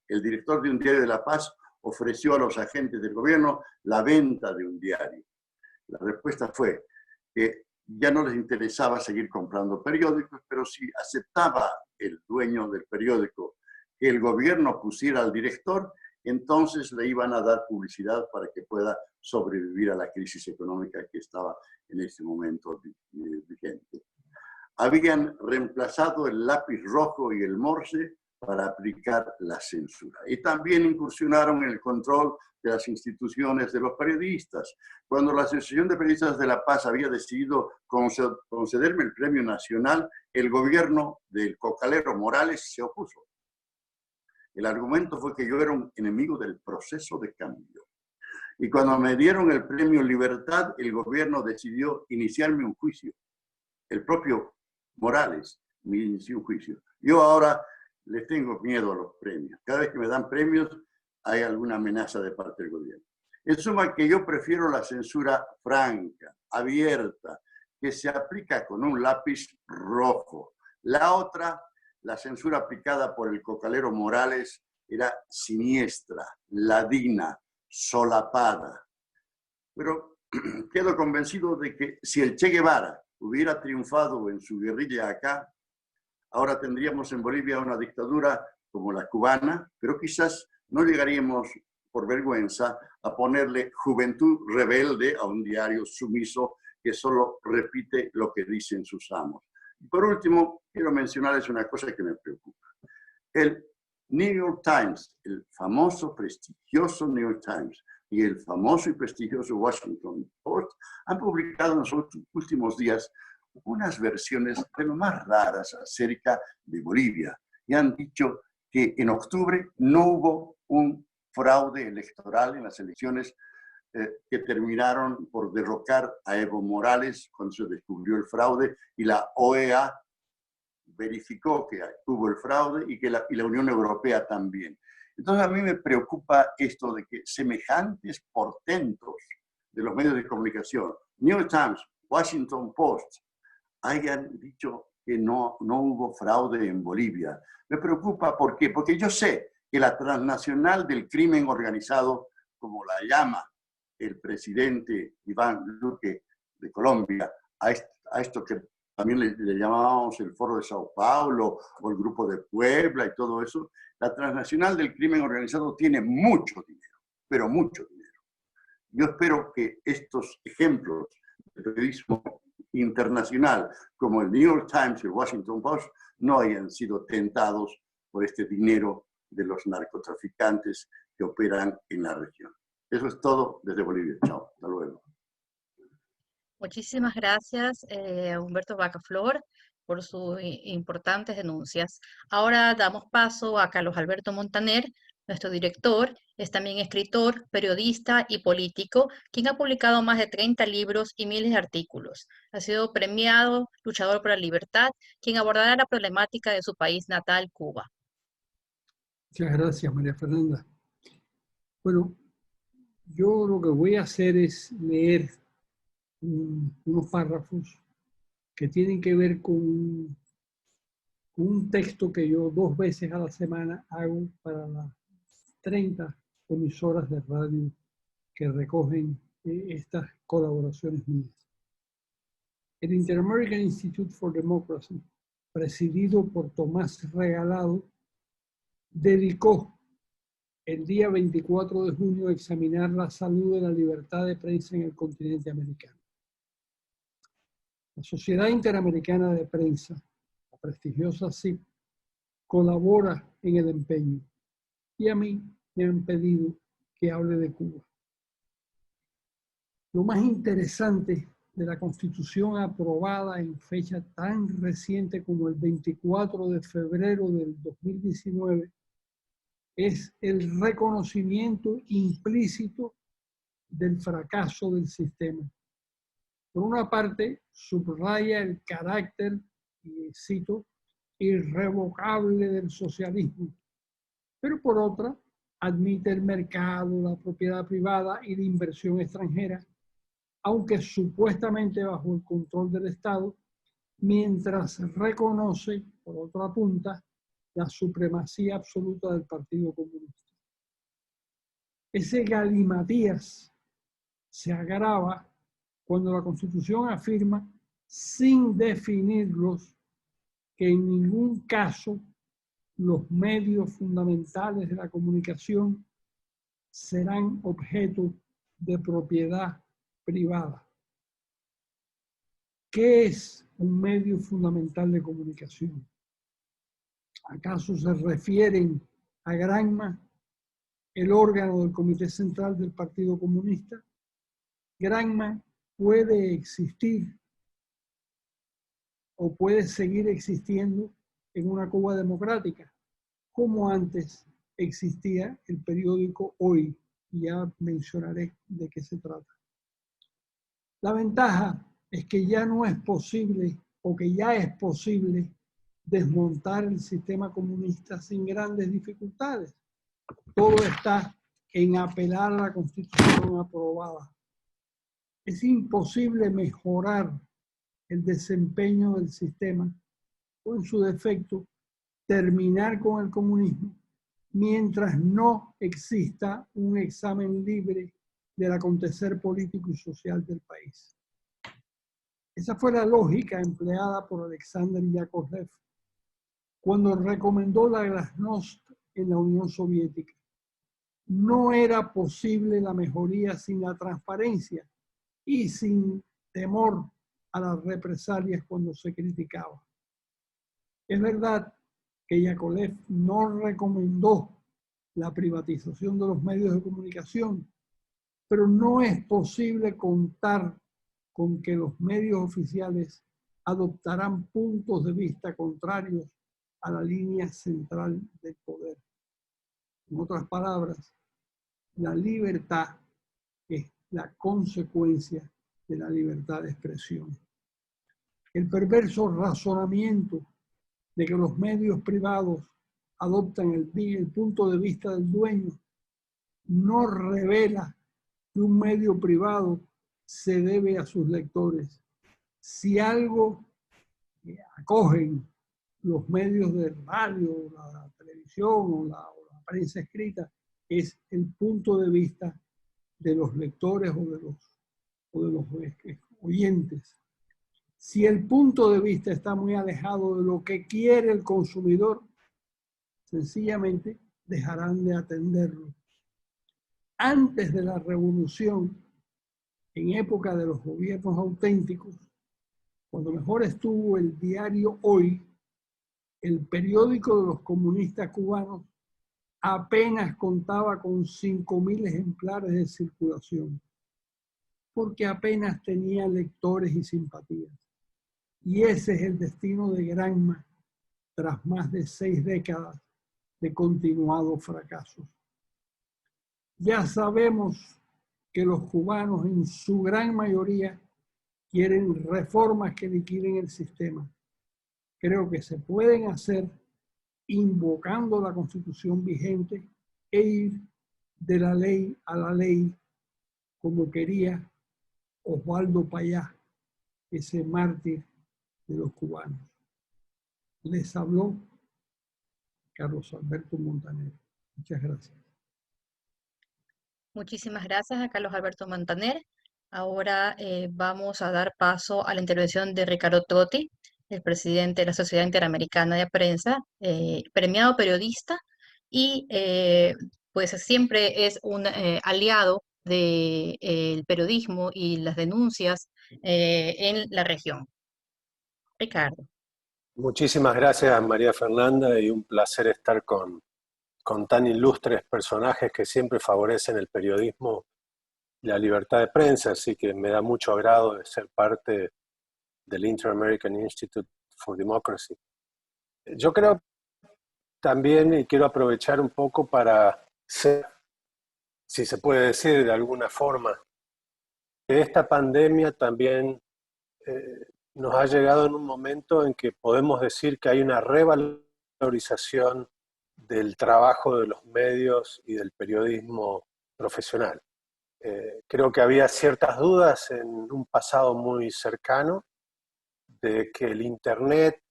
El director de un diario de La Paz ofreció a los agentes del gobierno la venta de un diario. La respuesta fue que ya no les interesaba seguir comprando periódicos, pero si aceptaba el dueño del periódico que el gobierno pusiera al director, entonces le iban a dar publicidad para que pueda sobrevivir a la crisis económica que estaba en ese momento vigente. Habían reemplazado el lápiz rojo y el morse para aplicar la censura. Y también incursionaron en el control de las instituciones de los periodistas. Cuando la Asociación de Periodistas de La Paz había decidido concederme el Premio Nacional, el gobierno del cocalero Morales se opuso. El argumento fue que yo era un enemigo del proceso de cambio. Y cuando me dieron el Premio Libertad, el gobierno decidió iniciarme un juicio. El propio Morales me inició un juicio. Yo ahora les tengo miedo a los premios. Cada vez que me dan premios hay alguna amenaza de parte del gobierno. En suma, que yo prefiero la censura franca, abierta, que se aplica con un lápiz rojo. La otra, la censura aplicada por el cocalero Morales, era siniestra, ladina, solapada. Pero quedo convencido de que si el Che Guevara hubiera triunfado en su guerrilla acá, ahora tendríamos en Bolivia una dictadura como la cubana, pero quizás no llegaríamos por vergüenza a ponerle Juventud Rebelde a un diario sumiso que solo repite lo que dicen sus amos. Y por último, quiero mencionarles una cosa que me preocupa. El New York Times, el famoso, prestigioso New York Times y el famoso y prestigioso Washington Post han publicado en los últimos días unas versiones de lo más raras acerca de Bolivia. Y han dicho que en octubre no hubo un fraude electoral en las elecciones que terminaron por derrocar a Evo Morales cuando se descubrió el fraude y la OEA verificó que hubo el fraude y la Unión Europea también. Entonces a mí me preocupa esto de que semejantes portentos de los medios de comunicación, New York Times, Washington Post, hayan dicho que no hubo fraude en Bolivia. Me preocupa, ¿por qué? Porque yo sé que la transnacional del crimen organizado, como la llama el presidente Iván Duque de Colombia, a esto que también le llamábamos el Foro de Sao Paulo o el Grupo de Puebla y todo eso, la transnacional del crimen organizado tiene mucho dinero, pero mucho dinero. Yo espero que estos ejemplos de periodismo internacional, como el New York Times y el Washington Post, no hayan sido tentados por este dinero de los narcotraficantes que operan en la región. Eso es todo desde Bolivia. Chao, hasta luego. Muchísimas gracias, Humberto Bacaflor, por sus importantes denuncias. Ahora damos paso a Carlos Alberto Montaner, nuestro director. Es también escritor, periodista y político, quien ha publicado más de 30 libros y miles de artículos. Ha sido premiado luchador por la libertad, quien abordará la problemática de su país natal, Cuba. Muchas gracias, María Fernanda. Bueno, yo lo que voy a hacer es leer unos párrafos que tienen que ver con un texto que yo 2 veces a la semana hago para las 30 emisoras de radio que recogen estas colaboraciones mías. El Inter-American Institute for Democracy, presidido por Tomás Regalado, dedicó el día 24 de junio a examinar la salud de la libertad de prensa en el continente americano. La Sociedad Interamericana de Prensa, la prestigiosa SIP, colabora en el empeño y a mí me han pedido que hable de Cuba. Lo más interesante de la Constitución aprobada en fecha tan reciente como el 24 de febrero del 2019 es el reconocimiento implícito del fracaso del sistema. Por una parte, subraya el carácter, y cito, irrevocable del socialismo, pero por otra, admite el mercado, la propiedad privada y la inversión extranjera, aunque supuestamente bajo el control del Estado, mientras reconoce, por otra punta, la supremacía absoluta del Partido Comunista. Ese galimatías se agrava cuando la Constitución afirma, sin definirlos, que en ningún caso los medios fundamentales de la comunicación serán objeto de propiedad privada. ¿Qué es un medio fundamental de comunicación? ¿Acaso se refieren a Granma el órgano del Comité Central del Partido Comunista, Granma puede existir o puede seguir existiendo en una Cuba democrática, como antes existía el periódico Hoy, y ya mencionaré de qué se trata. La ventaja es que ya no es posible, o que ya es posible, desmontar el sistema comunista sin grandes dificultades. Todo está en apelar a la Constitución aprobada. Es imposible mejorar el desempeño del sistema o, en su defecto, terminar con el comunismo mientras no exista un examen libre del acontecer político y social del país. Esa fue la lógica empleada por Alexander Yakovlev cuando recomendó la glasnost en la Unión Soviética. No era posible la mejoría sin la transparencia y sin temor a las represalias cuando se criticaba. Es verdad que Yakovlev no recomendó la privatización de los medios de comunicación, pero no es posible contar con que los medios oficiales adoptarán puntos de vista contrarios a la línea central del poder. En otras palabras, la libertad es la consecuencia de la libertad de expresión. El perverso razonamiento de que los medios privados adoptan el punto de vista del dueño no revela que un medio privado se debe a sus lectores. Si algo acogen los medios de radio, la televisión o la prensa escrita, es el punto de vista de los lectores o de los oyentes. Si el punto de vista está muy alejado de lo que quiere el consumidor, sencillamente dejarán de atenderlo. Antes de la revolución, en época de los gobiernos auténticos, cuando mejor estuvo el diario Hoy, el periódico de los comunistas cubanos apenas contaba con 5.000 ejemplares de circulación, porque apenas tenía lectores y simpatías. Y ese es el destino de Granma tras más de 6 décadas de continuados fracasos. Ya sabemos que los cubanos en su gran mayoría quieren reformas que liquiden el sistema. Creo que se pueden hacer invocando la Constitución vigente e ir de la ley a la ley, como quería Osvaldo Payá, ese mártir de los cubanos. Les habló Carlos Alberto Montaner. Muchas gracias. Muchísimas gracias a Carlos Alberto Montaner. Ahora vamos a dar paso a la intervención de Ricardo Totti, el presidente de la Sociedad Interamericana de Prensa, premiado periodista y pues siempre es un aliado del periodismo y las denuncias en la región. Ricardo. Muchísimas gracias, María Fernanda, y un placer estar con tan ilustres personajes que siempre favorecen el periodismo y la libertad de prensa, así que me da mucho agrado de ser parte del Inter-American Institute for Democracy. Yo creo también, y quiero aprovechar un poco para ser, si se puede decir de alguna forma, que esta pandemia también nos ha llegado en un momento en que podemos decir que hay una revalorización del trabajo de los medios y del periodismo profesional. Creo que había ciertas dudas en un pasado muy cercano de que el Internet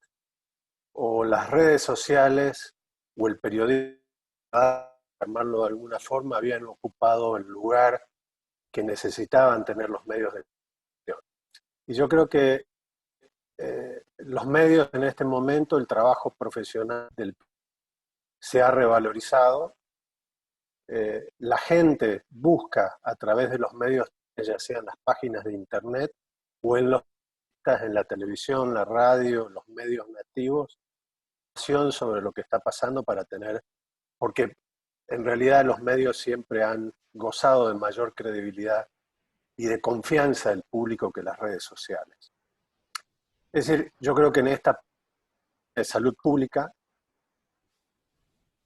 o las redes sociales o el periodismo, para llamarlo de alguna forma, habían ocupado el lugar que necesitaban tener los medios de comunicación. Y yo creo que los medios en este momento, el trabajo profesional se ha revalorizado. La gente busca a través de los medios, ya sean las páginas de internet o en la televisión, la radio, los medios nativos, sobre lo que está pasando para tener, porque en realidad los medios siempre han gozado de mayor credibilidad y de confianza del público que las redes sociales. Es decir, yo creo que en esta salud pública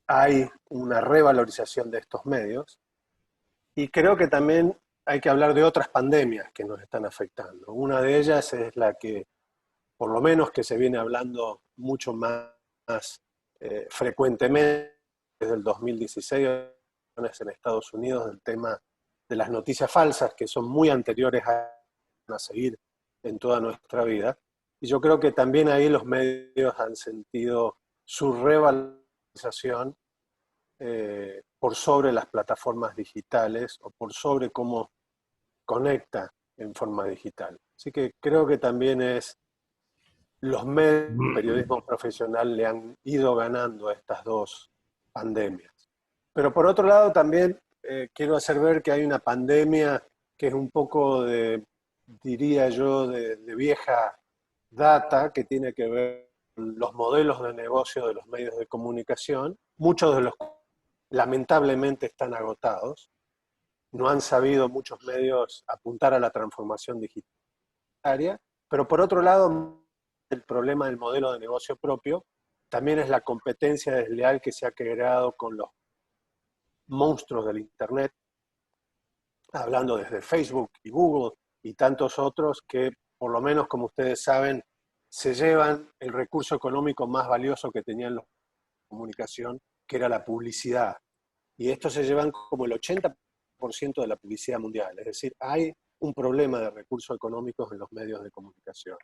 hay una revalorización de estos medios y creo que también hay que hablar de otras pandemias que nos están afectando. Una de ellas es la que, por lo menos que se viene hablando mucho más frecuentemente desde el 2016 en Estados Unidos, del tema de las noticias falsas, que son muy anteriores a seguir en toda nuestra vida. Y yo creo que también ahí los medios han sentido su revalorización por sobre las plataformas digitales o por sobre cómo conecta en forma digital. Así que creo que también los medios de periodismo profesional le han ido ganando a estas dos pandemias. Pero por otro lado también quiero hacer ver que hay una pandemia que es un poco diría yo, de vieja data, que tiene que ver con los modelos de negocio de los medios de comunicación, muchos de los que lamentablemente están agotados. No han sabido muchos medios apuntar a la transformación digital, pero por otro lado, el problema del modelo de negocio propio también es la competencia desleal que se ha creado con los monstruos del Internet, hablando desde Facebook y Google y tantos otros que, por lo menos como ustedes saben, se llevan el recurso económico más valioso que tenían los medios de comunicación, que era la publicidad. Y estos se llevan como el 80% de la publicidad mundial. Es decir, hay un problema de recursos económicos en los medios de comunicación.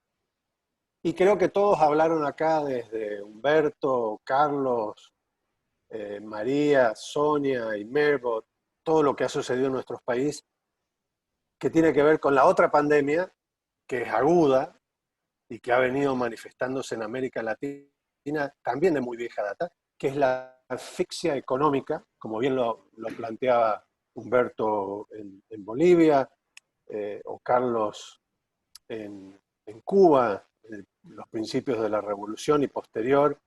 Y creo que todos hablaron acá, desde Humberto, Carlos, María, Sonia y Merbot, todo lo que ha sucedido en nuestros países, que tiene que ver con la otra pandemia, que es aguda y que ha venido manifestándose en América Latina, también de muy vieja data, que es la asfixia económica, como bien lo planteaba Humberto en Bolivia, o Carlos en Cuba, los principios de la revolución y posterior,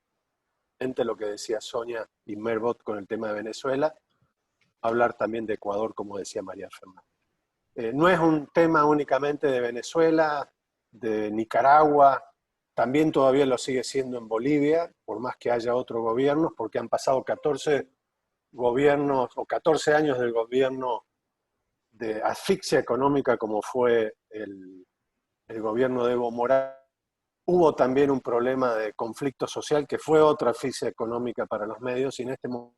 entre lo que decía Sonia y Merbot con el tema de Venezuela, hablar también de Ecuador, como decía María Fernanda. No es un tema únicamente de Venezuela, de Nicaragua, también todavía lo sigue siendo en Bolivia, por más que haya otros gobiernos, porque han pasado 14 gobiernos o 14 años del gobierno de asfixia económica como fue el gobierno de Evo Morales. Hubo también un problema de conflicto social que fue otra asfixia económica para los medios, y en este momento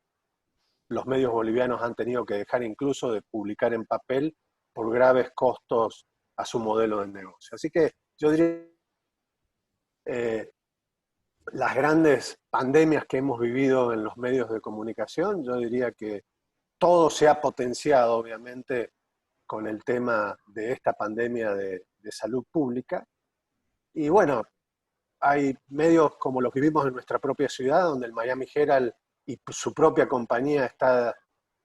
los medios bolivianos han tenido que dejar incluso de publicar en papel por graves costos a su modelo de negocio. Así que yo diría las grandes pandemias que hemos vivido en los medios de comunicación, yo diría que todo se ha potenciado obviamente con el tema de esta pandemia de salud pública. Y bueno, hay medios como los que vivimos en nuestra propia ciudad, donde el Miami Herald y su propia compañía está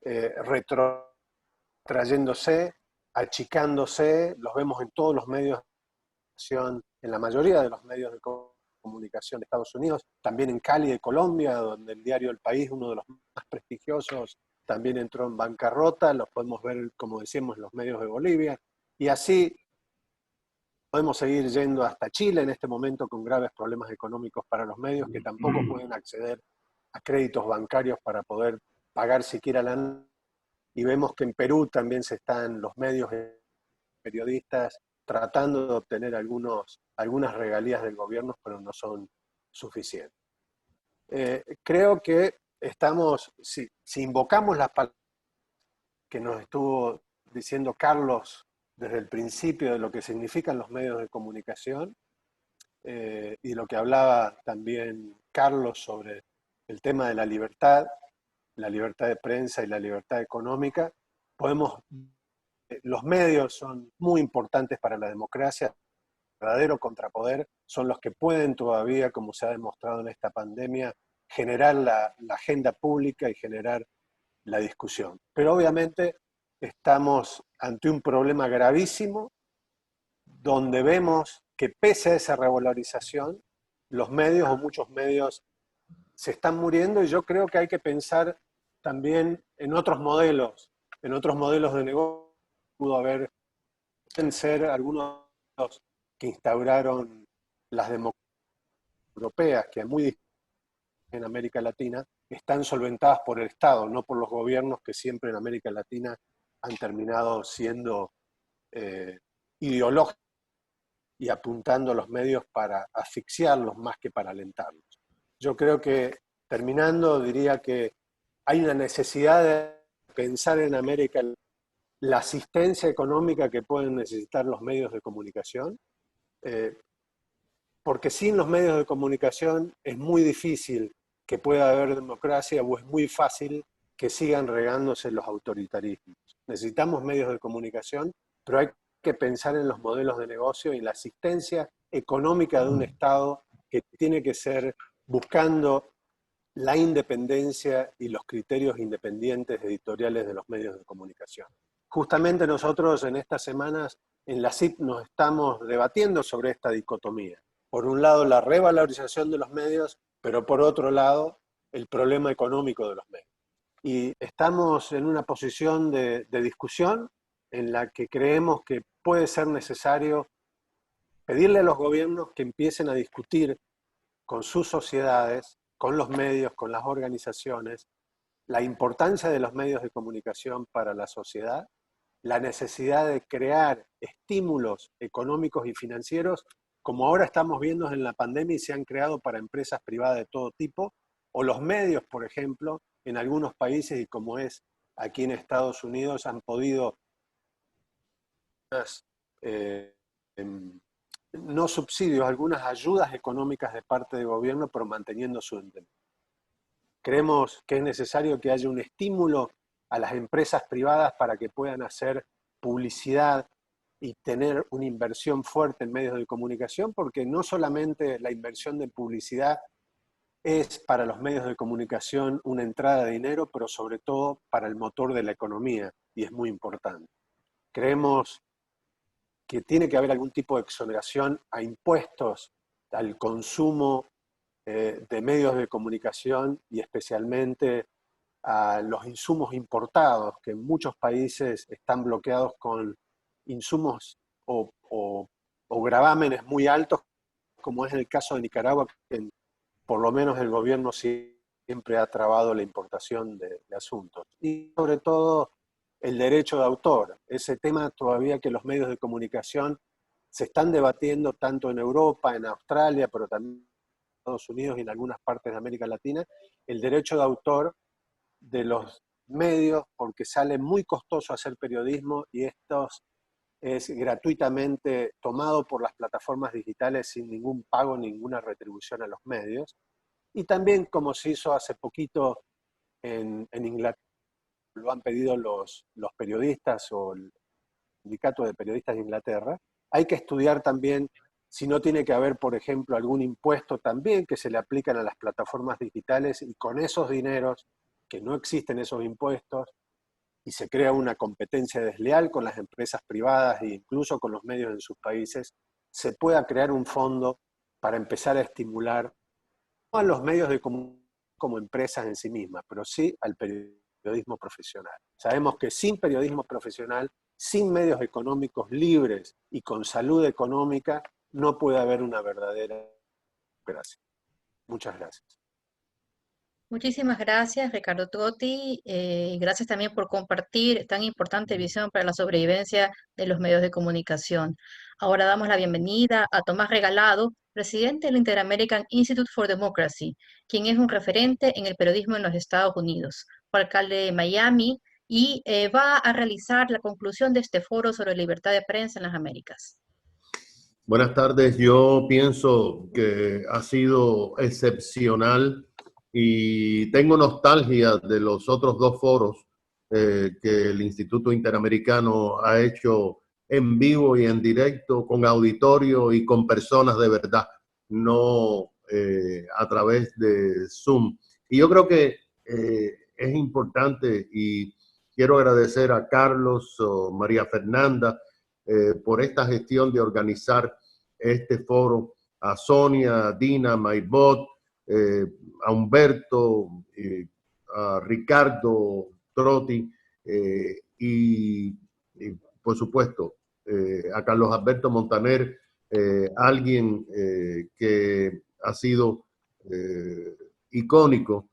retrotrayéndose, achicándose, los vemos en todos los medios de comunicación, en la mayoría de los medios de comunicación de Estados Unidos, también en Cali de Colombia, donde el diario El País, uno de los más prestigiosos, también entró en bancarrota, los podemos ver, como decíamos, en los medios de Bolivia, y así podemos seguir yendo hasta Chile en este momento con graves problemas económicos para los medios que tampoco pueden acceder a créditos bancarios para poder pagar siquiera la... Y vemos que en Perú también se están los medios periodistas tratando de obtener algunas regalías del gobierno, pero no son suficientes. Creo que estamos, si invocamos las palabras que nos estuvo diciendo Carlos desde el principio de lo que significan los medios de comunicación, y lo que hablaba también Carlos sobre el tema de la libertad de prensa y la libertad económica, los medios son muy importantes para la democracia. El verdadero contrapoder son los que pueden todavía, como se ha demostrado en esta pandemia, generar la agenda pública y generar la discusión. Pero obviamente estamos ante un problema gravísimo donde vemos que pese a esa revalorización, los medios o muchos medios se están muriendo, y yo creo que hay que pensar también en otros modelos de negocio pudo haber, pueden ser algunos que instauraron las democracias europeas, que es muy difícil en América Latina, están solventadas por el Estado, no por los gobiernos que siempre en América Latina han terminado siendo ideológicos y apuntando a los medios para asfixiarlos más que para alentarlos. Yo creo que, terminando, diría que hay una necesidad de pensar en América la asistencia económica que pueden necesitar los medios de comunicación, porque sin los medios de comunicación es muy difícil que pueda haber democracia o es muy fácil que sigan regándose los autoritarismos. Necesitamos medios de comunicación, pero hay que pensar en los modelos de negocio y en la asistencia económica de un Estado que tiene que ser buscando la independencia y los criterios independientes editoriales de los medios de comunicación. Justamente nosotros en estas semanas en la CIP nos estamos debatiendo sobre esta dicotomía. Por un lado la revalorización de los medios, pero por otro lado el problema económico de los medios. Y estamos en una posición de discusión en la que creemos que puede ser necesario pedirle a los gobiernos que empiecen a discutir con sus sociedades, con los medios, con las organizaciones, la importancia de los medios de comunicación para la sociedad, la necesidad de crear estímulos económicos y financieros, como ahora estamos viendo en la pandemia y se han creado para empresas privadas de todo tipo, o los medios, por ejemplo, en algunos países, y como es aquí en Estados Unidos, han podido no subsidios, algunas ayudas económicas de parte del gobierno, pero manteniendo su independencia. Creemos que es necesario que haya un estímulo a las empresas privadas para que puedan hacer publicidad y tener una inversión fuerte en medios de comunicación, porque no solamente la inversión de publicidad es para los medios de comunicación una entrada de dinero, pero sobre todo para el motor de la economía, y es muy importante. Creemos que tiene que haber algún tipo de exoneración a impuestos, al consumo de medios de comunicación y especialmente a los insumos importados, que en muchos países están bloqueados con insumos o gravámenes muy altos, como es el caso de Nicaragua, que por lo menos el gobierno siempre ha trabado la importación de asuntos. Y sobre todo el derecho de autor, ese tema todavía que los medios de comunicación se están debatiendo tanto en Europa, en Australia, pero también en Estados Unidos y en algunas partes de América Latina, el derecho de autor de los medios, porque sale muy costoso hacer periodismo y esto es gratuitamente tomado por las plataformas digitales sin ningún pago, ninguna retribución a los medios. Y también, como se hizo hace poquito en Inglaterra, lo han pedido los periodistas o el sindicato de periodistas de Inglaterra, hay que estudiar también si no tiene que haber, por ejemplo, algún impuesto también que se le aplican a las plataformas digitales y con esos dineros, que no existen esos impuestos, y se crea una competencia desleal con las empresas privadas e incluso con los medios en sus países, se pueda crear un fondo para empezar a estimular no a los medios de comunicación como empresas en sí mismas, pero sí al periodismo profesional. Sabemos que sin periodismo profesional, sin medios económicos libres y con salud económica, no puede haber una verdadera democracia. Muchas gracias. Muchísimas gracias, Ricardo Totti. Gracias también por compartir tan importante visión para la sobrevivencia de los medios de comunicación. Ahora damos la bienvenida a Tomás Regalado, presidente del Inter-American Institute for Democracy, quien es un referente en el periodismo en los Estados Unidos. Fue alcalde de Miami y va a realizar la conclusión de este foro sobre libertad de prensa en las Américas. Buenas tardes. Yo pienso que ha sido excepcional y tengo nostalgia de los otros dos foros que el Instituto Interamericano ha hecho en vivo y en directo, con auditorio y con personas de verdad, no a través de Zoom. Y yo creo que es importante y quiero agradecer a Carlos o María Fernanda por esta gestión de organizar este foro, a Sonia, a Dina, a Maybot, a Humberto, a Ricardo Trotti y por supuesto a Carlos Alberto Montaner, alguien que ha sido icónico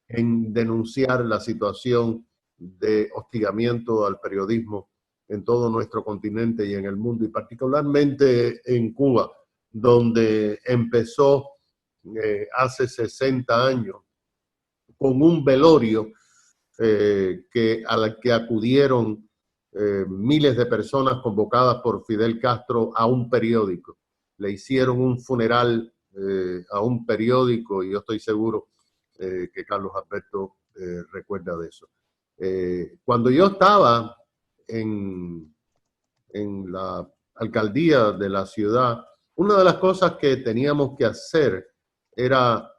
en denunciar la situación de hostigamiento al periodismo en todo nuestro continente y en el mundo, y particularmente en Cuba, donde empezó hace 60 años con un velorio a la que acudieron miles de personas convocadas por Fidel Castro a un periódico. Le hicieron un funeral a un periódico, y yo estoy seguro que Carlos Alberto recuerda de eso. Cuando yo estaba en la alcaldía de la ciudad, una de las cosas que teníamos que hacer era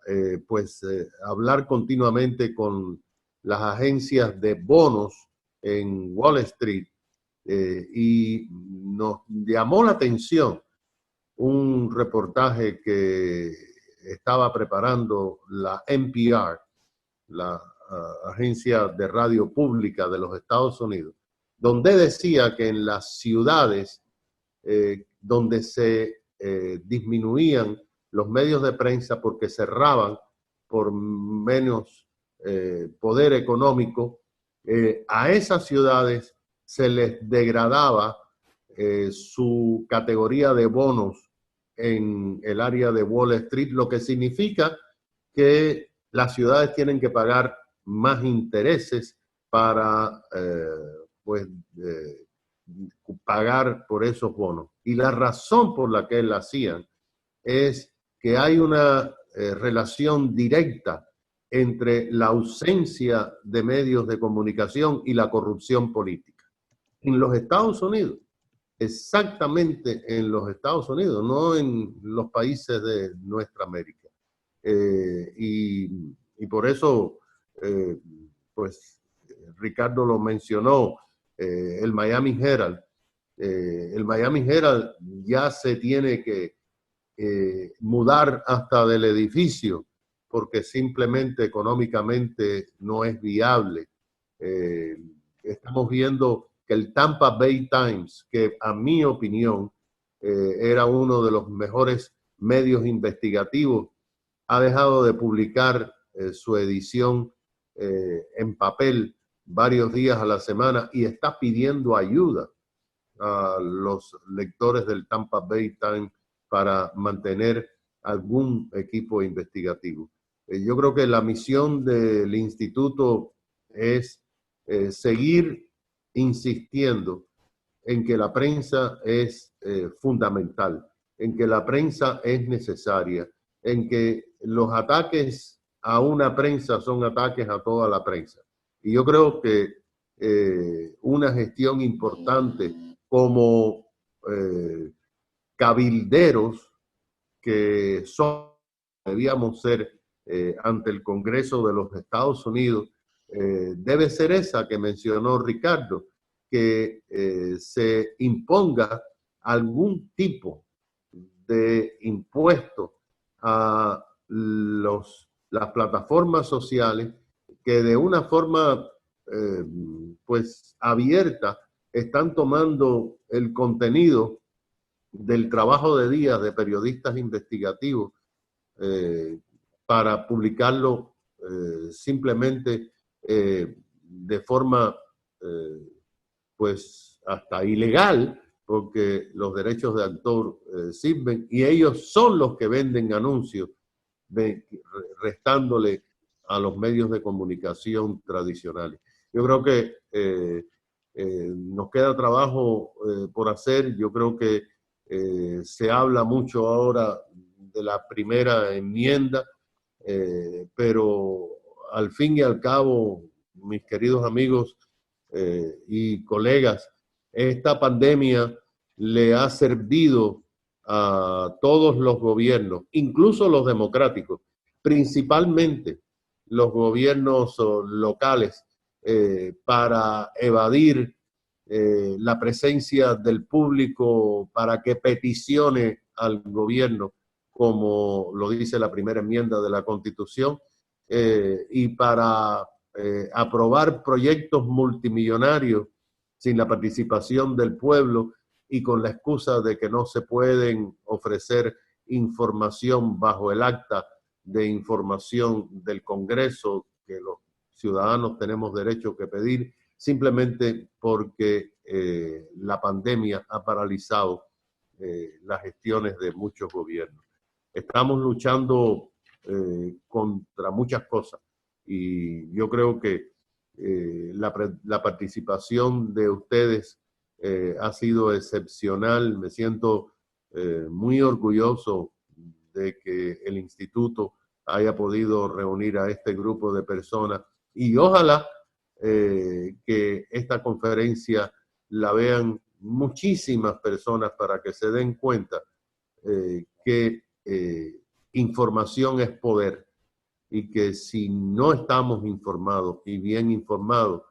hablar continuamente con las agencias de bonos en Wall Street, y nos llamó la atención un reportaje que estaba preparando la NPR, la agencia de radio pública de los Estados Unidos, donde decía que en las ciudades donde se disminuían los medios de prensa porque cerraban por menos poder económico, a esas ciudades se les degradaba su categoría de bonos en el área de Wall Street, lo que significa que las ciudades tienen que pagar más intereses para pagar por esos bonos. Y la razón por la que la hacían es que hay una relación directa entre la ausencia de medios de comunicación y la corrupción política. En los Estados Unidos, exactamente en los Estados Unidos, no en los países de nuestra América. Y por eso, Ricardo lo mencionó, el Miami Herald. El Miami Herald ya se tiene que mudar hasta del edificio porque simplemente económicamente no es viable. Estamos viendo que el Tampa Bay Times, que a mi opinión era uno de los mejores medios investigativos, ha dejado de publicar su edición en papel varios días a la semana y está pidiendo ayuda a los lectores del Tampa Bay Times para mantener algún equipo investigativo. Yo creo que la misión del instituto es seguir insistiendo en que la prensa es fundamental, en que la prensa es necesaria, en que los ataques a una prensa son ataques a toda la prensa. Y yo creo que una gestión importante como cabilderos que debíamos ser ante el Congreso de los Estados Unidos, debe ser esa que mencionó Ricardo, que se imponga algún tipo de impuesto a las plataformas sociales que de una forma abierta están tomando el contenido del trabajo de días de periodistas investigativos para publicarlo simplemente de forma hasta ilegal, porque los derechos de autor sirven y ellos son los que venden anuncios, restándole a los medios de comunicación tradicionales. Yo creo que nos queda trabajo por hacer. Yo creo que se habla mucho ahora de la primera enmienda, pero al fin y al cabo, mis queridos amigos y colegas, esta pandemia le ha servido a todos los gobiernos, incluso los democráticos, principalmente los gobiernos locales, para evadir la presencia del público para que peticione al gobierno, como lo dice la primera enmienda de la Constitución, y para aprobar proyectos multimillonarios sin la participación del pueblo y con la excusa de que no se pueden ofrecer información bajo el acta de información del Congreso que los ciudadanos tenemos derecho que pedir, simplemente porque la pandemia ha paralizado las gestiones de muchos gobiernos. Estamos luchando contra muchas cosas y yo creo que la participación de ustedes ha sido excepcional. Me siento muy orgulloso de que el instituto haya podido reunir a este grupo de personas y ojalá que esta conferencia la vean muchísimas personas para que se den cuenta que información es poder y que si no estamos informados y bien informados,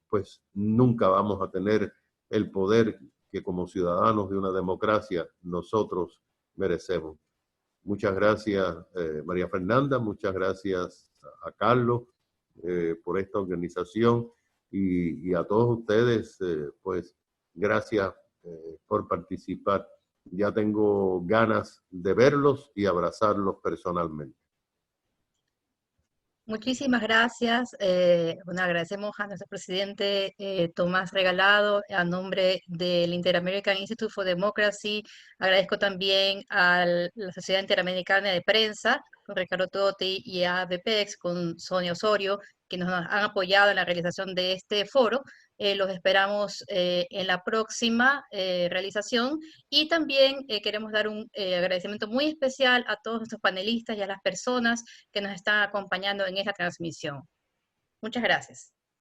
pues nunca vamos a tener el poder que como ciudadanos de una democracia nosotros merecemos. Muchas gracias, María Fernanda, muchas gracias a Carlos por esta organización y a todos ustedes, pues gracias por participar. Ya tengo ganas de verlos y abrazarlos personalmente. Muchísimas gracias. Bueno, agradecemos a nuestro presidente Tomás Regalado a nombre del Inter-American Institute for Democracy. Agradezco también a la Sociedad Interamericana de Prensa, con Ricardo Totti, y a ABPEX, con Sonia Osorio, que nos han apoyado en la realización de este foro. Los esperamos en la próxima realización y también queremos dar un agradecimiento muy especial a todos nuestros panelistas y a las personas que nos están acompañando en esta transmisión. Muchas gracias.